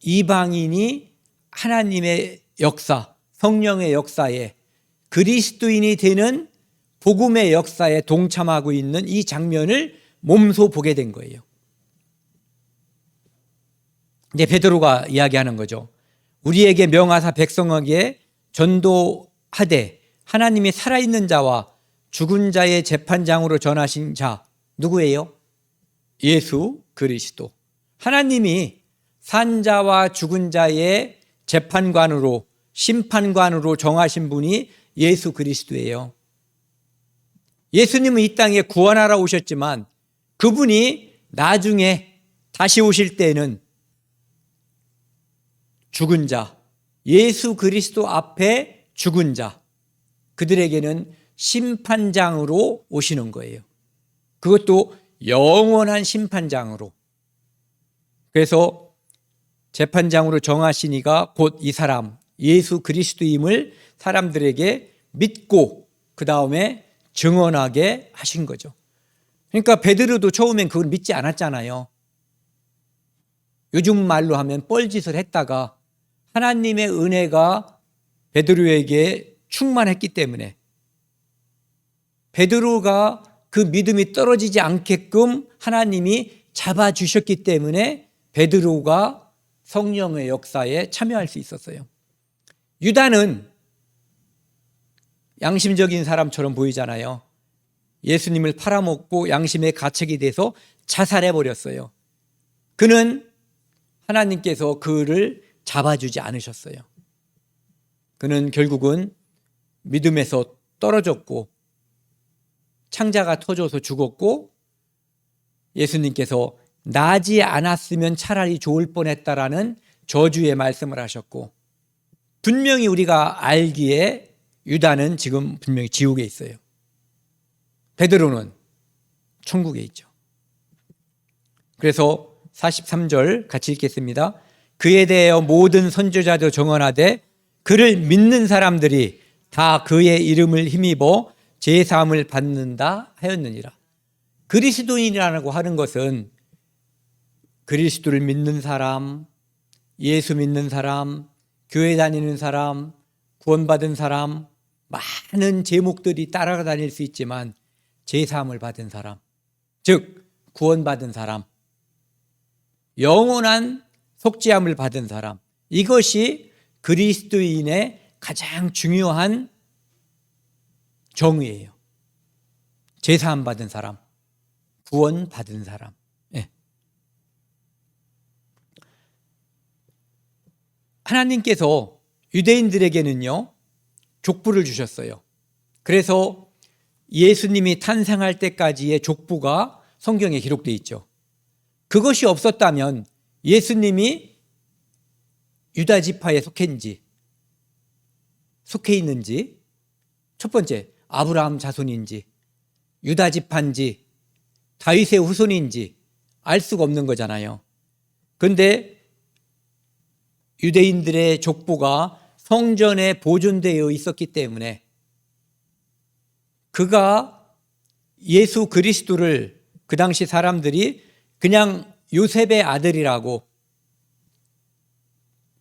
이방인이 하나님의 역사, 성령의 역사에, 그리스도인이 되는 복음의 역사에 동참하고 있는 이 장면을 몸소 보게 된 거예요. 이제 베드로가 이야기하는 거죠. 우리에게 명하사 백성에게 전도하되 하나님이 살아있는 자와 죽은 자의 재판장으로 전하신 자, 누구예요? 예수 그리스도. 하나님이 산자와 죽은 자의 재판관으로, 심판관으로 정하신 분이 예수 그리스도예요. 예수님은 이 땅에 구원하러 오셨지만 그분이 나중에 다시 오실 때는 죽은 자, 예수 그리스도 앞에 죽은 자, 그들에게는 심판장으로 오시는 거예요. 그것도 영원한 심판장으로. 그래서 재판장으로 정하시니가 곧 이 사람, 예수 그리스도임을 사람들에게 믿고 그 다음에 증언하게 하신 거죠. 그러니까 베드로도 처음엔 그걸 믿지 않았잖아요. 요즘 말로 하면 뻘짓을 했다가 하나님의 은혜가 베드로에게 충만했기 때문에 베드로가 그 믿음이 떨어지지 않게끔 하나님이 잡아주셨기 때문에 베드로가 성령의 역사에 참여할 수 있었어요. 유다는 양심적인 사람처럼 보이잖아요. 예수님을 팔아먹고 양심의 가책이 돼서 자살해버렸어요. 그는 하나님께서 그를 잡아주지 않으셨어요. 그는 결국은 믿음에서 떨어졌고 창자가 터져서 죽었고 예수님께서 나지 않았으면 차라리 좋을 뻔했다라는 저주의 말씀을 하셨고 분명히 우리가 알기에 유다는 지금 분명히 지옥에 있어요. 베드로는 천국에 있죠. 그래서 43절 같이 읽겠습니다. 그에 대하여 모든 선지자도 증언하되 그를 믿는 사람들이 다 그의 이름을 힘입어 제사함을 받는다 하였느니라. 그리스도인이라고 하는 것은 그리스도를 믿는 사람, 예수 믿는 사람, 교회 다니는 사람, 구원받은 사람, 많은 제목들이 따라다닐 수 있지만 제사함을 받은 사람, 즉 구원받은 사람, 영원한 속죄함을 받은 사람, 이것이 그리스도인의 가장 중요한 정의예요. 제사함 받은 사람, 구원받은 사람. 예. 하나님께서 유대인들에게는요, 족부를 주셨어요. 그래서 예수님이 탄생할 때까지의 족부가 성경에 기록되어 있죠. 그것이 없었다면 예수님이 유다 지파에 속해 있는지, 첫 번째 아브라함 자손인지, 유다 지파인지, 다윗의 후손인지 알 수가 없는 거잖아요. 그런데 유대인들의 족보가 성전에 보존되어 있었기 때문에 그가 예수 그리스도를 그 당시 사람들이 그냥 요셉의 아들이라고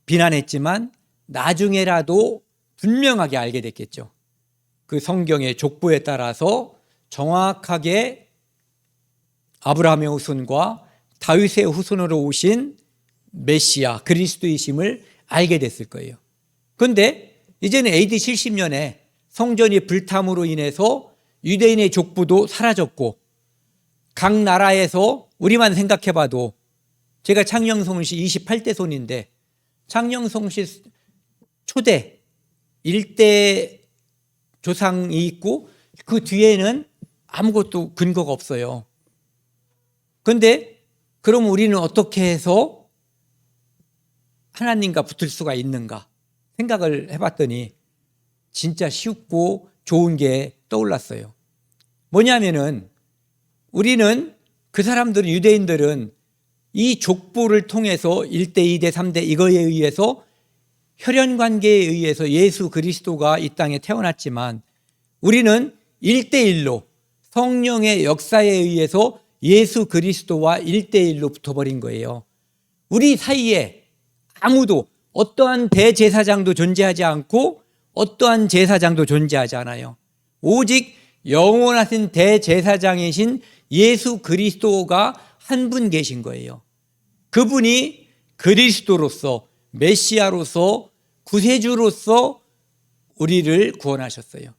비난했지만 나중에라도 분명하게 알게 됐겠죠. 그 성경의 족보에 따라서 정확하게 아브라함의 후손과 다윗의 후손으로 오신 메시아 그리스도이심을 알게 됐을 거예요. 그런데 이제는 AD 70년에 성전이 불탐으로 인해서 유대인의 족보도 사라졌고 각 나라에서 우리만 생각해봐도 제가 창녕성 씨 28대 손인데 창녕성 씨 초대 1대 조상이 있고 그 뒤에는 아무것도 근거가 없어요. 그런데 그럼 우리는 어떻게 해서 하나님과 붙을 수가 있는가 생각을 해봤더니 진짜 쉽고 좋은 게 떠올랐어요. 뭐냐면은 우리는 그 사람들은 유대인들은 이 족보를 통해서 1대, 2대, 3대 이거에 의해서 혈연관계에 의해서 예수 그리스도가 이 땅에 태어났지만 우리는 1대1로 성령의 역사에 의해서 예수 그리스도와 1대1로 붙어버린 거예요. 우리 사이에 아무도 어떠한 대제사장도 존재하지 않고 어떠한 제사장도 존재하지 않아요. 오직 영원하신 대제사장이신 예수 그리스도가 한 분 계신 거예요. 그분이 그리스도로서 메시아로서 구세주로서 우리를 구원하셨어요.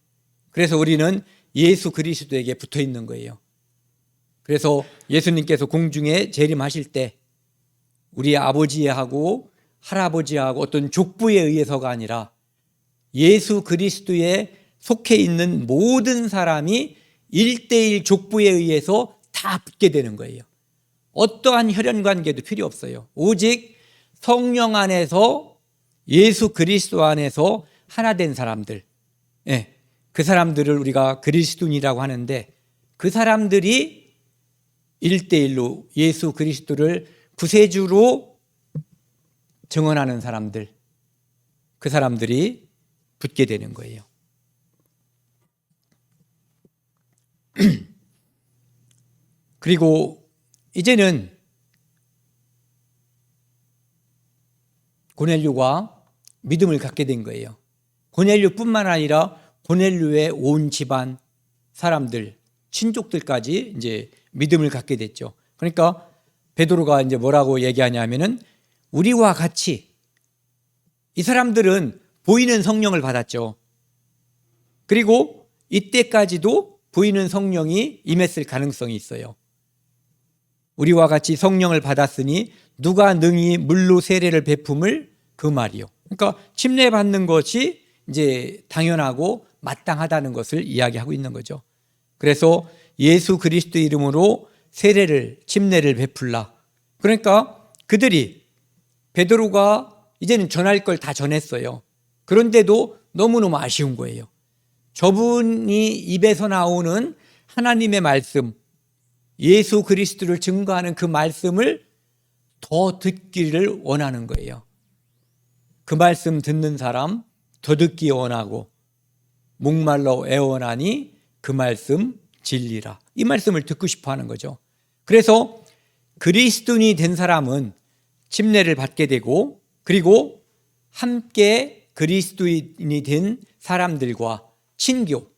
그래서 우리는 예수 그리스도에게 붙어 있는 거예요. 그래서 예수님께서 공중에 재림하실 때 우리 아버지하고 할아버지하고 어떤 족부에 의해서가 아니라 예수 그리스도에 속해 있는 모든 사람이 1대1 족부에 의해서 다 붙게 되는 거예요. 어떠한 혈연관계도 필요 없어요. 오직 성령 안에서 예수 그리스도 안에서 하나 된 사람들, 그 사람들을 우리가 그리스도인이라고 하는데 그 사람들이 1대1로 예수 그리스도를 구세주로 증언하는 사람들, 그 사람들이 붙게 되는 거예요. 그리고 이제는 고넬료가 믿음을 갖게 된 거예요. 고넬료뿐만 아니라 고넬료의 온 집안 사람들, 친족들까지 이제 믿음을 갖게 됐죠. 그러니까 베드로가 이제 뭐라고 얘기하냐면은 우리와 같이 이 사람들은 보이는 성령을 받았죠. 그리고 이때까지도 보이는 성령이 임했을 가능성이 있어요. 우리와 같이 성령을 받았으니 누가 능히 물로 세례를 베품을 그 말이요. 그러니까 침례받는 것이 이제 당연하고 마땅하다는 것을 이야기하고 있는 거죠. 그래서 예수 그리스도 이름으로 세례를 침례를 베풀라. 그러니까 그들이 베드로가 이제는 전할 걸 다 전했어요. 그런데도 너무너무 아쉬운 거예요. 저분이 입에서 나오는 하나님의 말씀, 예수 그리스도를 증거하는 그 말씀을 더 듣기를 원하는 거예요. 그 말씀 듣는 사람 더 듣기 원하고 목말라 애원하니 그 말씀 진리라. 이 말씀을 듣고 싶어 하는 거죠. 그래서 그리스도인이 된 사람은 침례를 받게 되고, 그리고 함께 그리스도인이 된 사람들과 친교,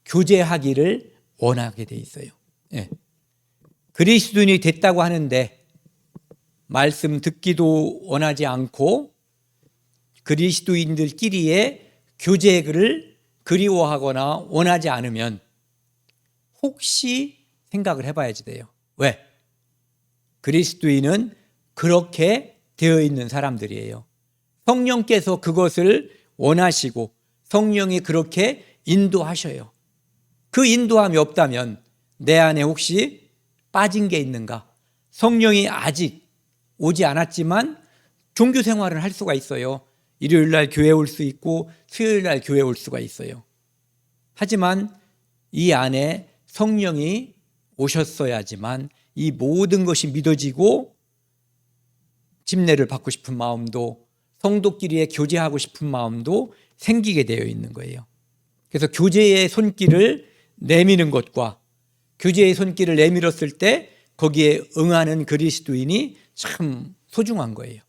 교제하기를 원하게 돼 있어요. 예. 그리스도인이 됐다고 하는데 말씀 듣기도 원하지 않고 그리스도인들끼리의 교제를 그리워하거나 원하지 않으면 혹시 생각을 해봐야지 돼요. 왜? 그리스도인은 그렇게 되어 있는 사람들이에요. 성령께서 그것을 원하시고 성령이 그렇게 인도하셔요. 그 인도함이 없다면 내 안에 혹시 빠진 게 있는가? 성령이 아직 오지 않았지만 종교 생활을 할 수가 있어요. 일요일 날 교회 올 수 있고 수요일 날 교회 올 수가 있어요. 하지만 이 안에 성령이 오셨어야지만 이 모든 것이 믿어지고 침례를 받고 싶은 마음도, 성도끼리의 교제하고 싶은 마음도 생기게 되어 있는 거예요. 그래서 교제의 손길을 내미는 것과 교제의 손길을 내밀었을 때 거기에 응하는 그리스도인이 참 소중한 거예요.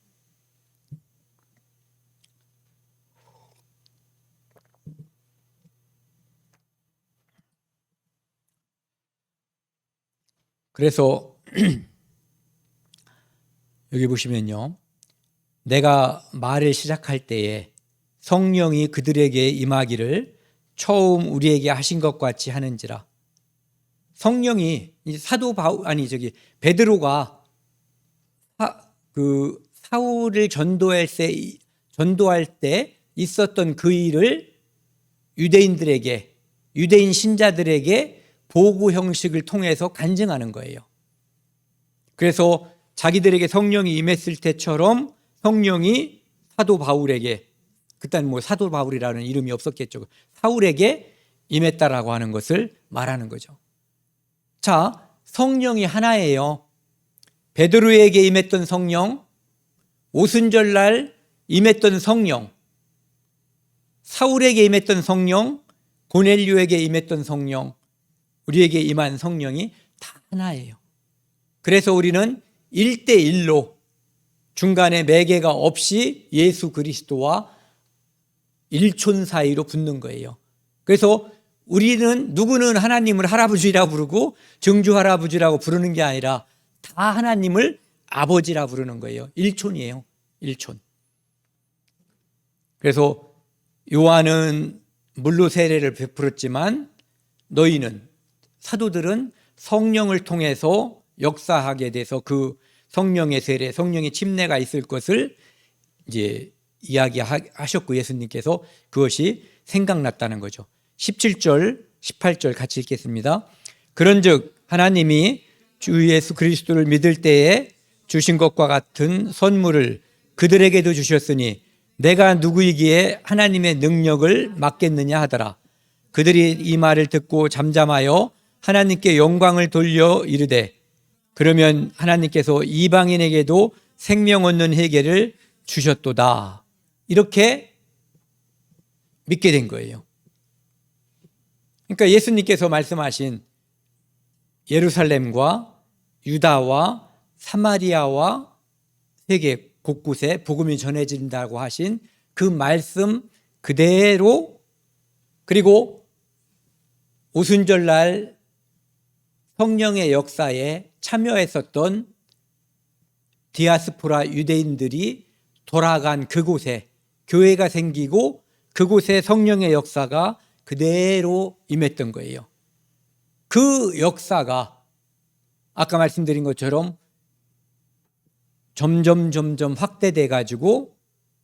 그래서 여기 보시면요, 내가 말을 시작할 때에 성령이 그들에게 임하기를 처음 우리에게 하신 것 같이 하는지라. 성령이 베드로가 사울을 전도할 때 있었던 그 일을 유대인들에게, 유대인 신자들에게 보고 형식을 통해서 간증하는 거예요. 그래서 자기들에게 성령이 임했을 때처럼 성령이 사도 바울에게, 그때는 사도 바울이라는 이름이 없었겠죠. 사울에게 임했다라고 하는 것을 말하는 거죠. 자, 성령이 하나예요. 베드로에게 임했던 성령, 오순절날 임했던 성령, 사울에게 임했던 성령, 고넬료에게 임했던 성령, 우리에게 임한 성령이 다 하나예요. 그래서 우리는 1대1로 중간에 매개가 없이 예수 그리스도와 일촌 사이로 붙는 거예요. 그래서 우리는 누구는 하나님을 할아버지라 부르고 증주 할아버지라고 부르는 게 아니라 다 하나님을 아버지라 부르는 거예요. 일촌이에요. 일촌. 그래서 요한은 물로 세례를 베풀었지만 너희는, 사도들은 성령을 통해서 역사하게 돼서 그 성령의 세례, 성령의 침례가 있을 것을 이제 이야기하셨고 예수님께서 그것이 생각났다는 거죠. 17절, 18절 같이 읽겠습니다. 그런즉 하나님이 주 예수 그리스도를 믿을 때에 주신 것과 같은 선물을 그들에게도 주셨으니 내가 누구이기에 하나님의 능력을 맡겠느냐 하더라. 그들이 이 말을 듣고 잠잠하여 하나님께 영광을 돌려 이르되 그러면 하나님께서 이방인에게도 생명 얻는 회개를 주셨도다. 이렇게 믿게 된 거예요. 그러니까 예수님께서 말씀하신 예루살렘과 유다와 사마리아와 세계 곳곳에 복음이 전해진다고 하신 그 말씀 그대로, 그리고 오순절날 성령의 역사에 참여했었던 디아스포라 유대인들이 돌아간 그곳에 교회가 생기고 그곳에 성령의 역사가 그대로 임했던 거예요. 그 역사가 아까 말씀드린 것처럼 점점 확대돼 가지고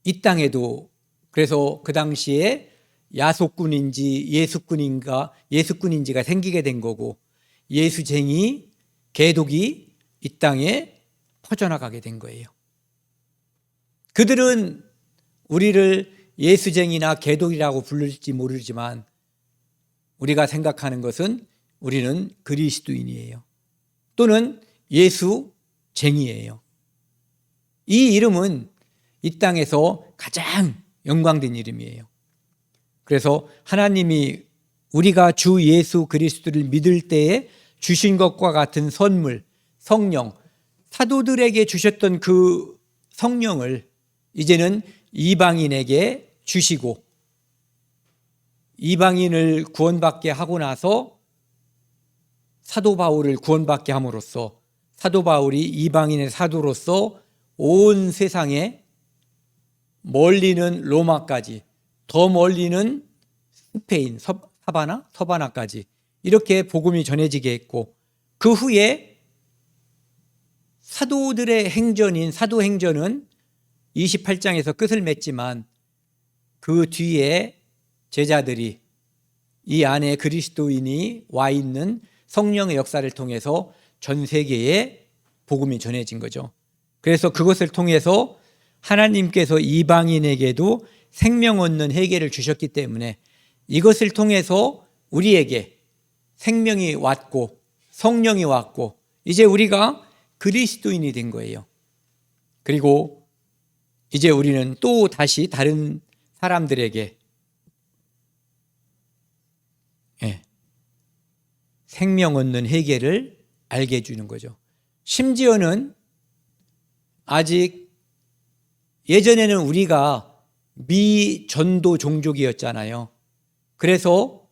이 땅에도, 그래서 그 당시에 야속군인지 예수꾼인지가 생기게 된 거고 예수쟁이, 개독이 이 땅에 퍼져나가게 된 거예요. 그들은 우리를 예수쟁이나 개독이라고 부를지 모르지만 우리가 생각하는 것은 우리는 그리스도인이에요. 또는 예수쟁이에요. 이 이름은 이 땅에서 가장 영광된 이름이에요. 그래서 하나님이 우리가 주 예수 그리스도를 믿을 때에 주신 것과 같은 선물, 성령, 사도들에게 주셨던 그 성령을 이제는 이방인에게 주시고, 이방인을 구원받게 하고 나서 사도 바울을 구원받게 함으로써 사도 바울이 이방인의 사도로서 온 세상에, 멀리는 로마까지, 더 멀리는 스페인, 서바나까지 이렇게 복음이 전해지게 했고, 그 후에 사도들의 행전인 사도행전은 28장에서 끝을 맺지만 그 뒤에 제자들이 이 안에 그리스도인이 와 있는 성령의 역사를 통해서 전 세계에 복음이 전해진 거죠. 그래서 그것을 통해서 하나님께서 이방인에게도 생명 얻는 회개를 주셨기 때문에 이것을 통해서 우리에게 생명이 왔고 성령이 왔고 이제 우리가 그리스도인이 된 거예요. 그리고 이제 우리는 또 다시 다른 사람들에게 생명 얻는 회개를 알게 해주는 거죠. 심지어는 아직 예전에는 우리가 미전도 종족이었잖아요. 그래서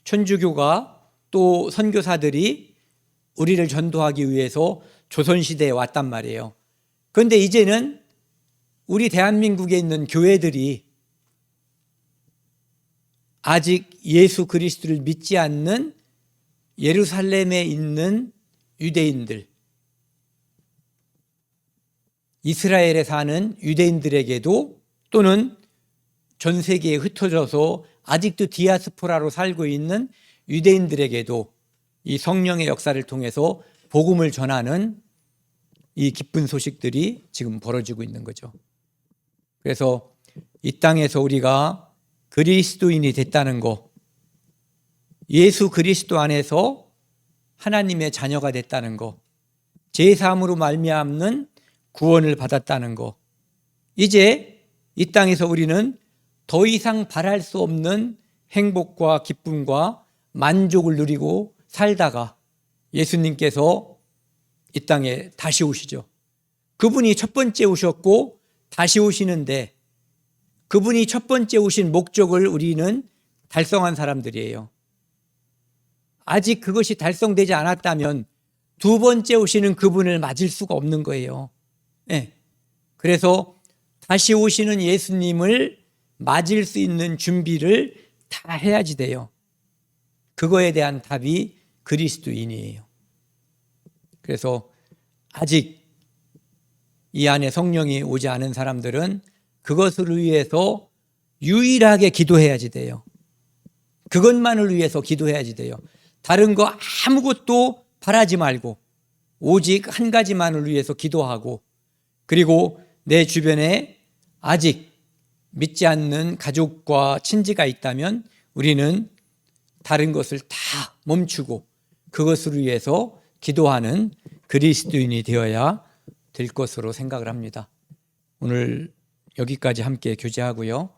천주교가 또 선교사들이 우리를 전도하기 위해서 조선시대에 왔단 말이에요. 그런데 이제는 우리 대한민국에 있는 교회들이 아직 예수 그리스도를 믿지 않는 예루살렘에 있는 유대인들, 이스라엘에 사는 유대인들에게도 또는 전 세계에 흩어져서 아직도 디아스포라로 살고 있는 유대인들에게도 이 성령의 역사를 통해서 복음을 전하는 이 기쁜 소식들이 지금 벌어지고 있는 거죠. 그래서 이 땅에서 우리가 그리스도인이 됐다는 거, 예수 그리스도 안에서 하나님의 자녀가 됐다는 거, 제3으로 말미암는 구원을 받았다는 거, 이제 이 땅에서 우리는 더 이상 바랄 수 없는 행복과 기쁨과 만족을 누리고 살다가 예수님께서 이 땅에 다시 오시죠. 그분이 첫 번째 오셨고 다시 오시는데 그분이 첫 번째 오신 목적을 우리는 달성한 사람들이에요. 아직 그것이 달성되지 않았다면 두 번째 오시는 그분을 맞을 수가 없는 거예요. 네. 그래서 다시 오시는 예수님을 맞을 수 있는 준비를 다 해야지 돼요. 그거에 대한 답이 그리스도인이에요. 그래서 아직 이 안에 성령이 오지 않은 사람들은 그것을 위해서 유일하게 기도해야지 돼요. 그것만을 위해서 기도해야지 돼요. 다른 거 아무것도 바라지 말고 오직 한 가지만을 위해서 기도하고, 그리고 내 주변에 아직 믿지 않는 가족과 친지가 있다면 우리는 다른 것을 다 멈추고 그것을 위해서 기도하는 그리스도인이 되어야 될 것으로 생각을 합니다. 오늘 여기까지 함께 교제하고요.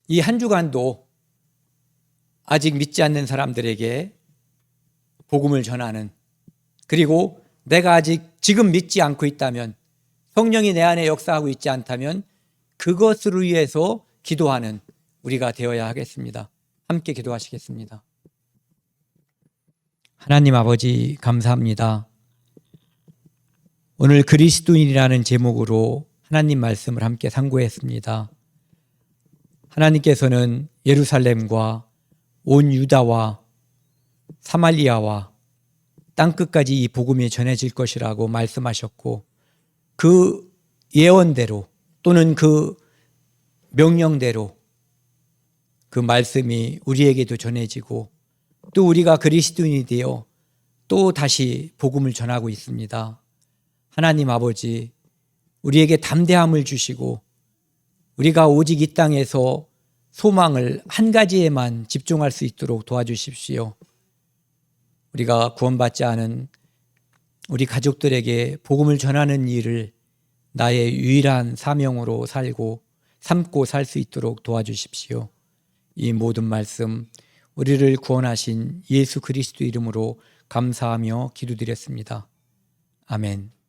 이 한 주간도 아직 믿지 않는 사람들에게 복음을 전하는, 그리고 내가 아직 지금 믿지 않고 있다면, 성령이 내 안에 역사하고 있지 않다면 그것을 위해서 기도하는 우리가 되어야 하겠습니다. 함께 기도하시겠습니다. 하나님 아버지, 감사합니다. 오늘 그리스도인이라는 제목으로 하나님 말씀을 함께 상고했습니다. 하나님께서는 예루살렘과 온 유다와 사말리아와 땅끝까지 이 복음이 전해질 것이라고 말씀하셨고, 그 예언대로 또는 그 명령대로 그 말씀이 우리에게도 전해지고 또 우리가 그리스도인이 되어 또 다시 복음을 전하고 있습니다. 하나님 아버지, 우리에게 담대함을 주시고 우리가 오직 이 땅에서 소망을 한 가지에만 집중할 수 있도록 도와주십시오. 우리가 구원받지 않은 우리 가족들에게 복음을 전하는 일을 나의 유일한 사명으로 삼고 살 수 있도록 도와주십시오. 이 모든 말씀 우리를 구원하신 예수 그리스도 이름으로 감사하며 기도드렸습니다. 아멘.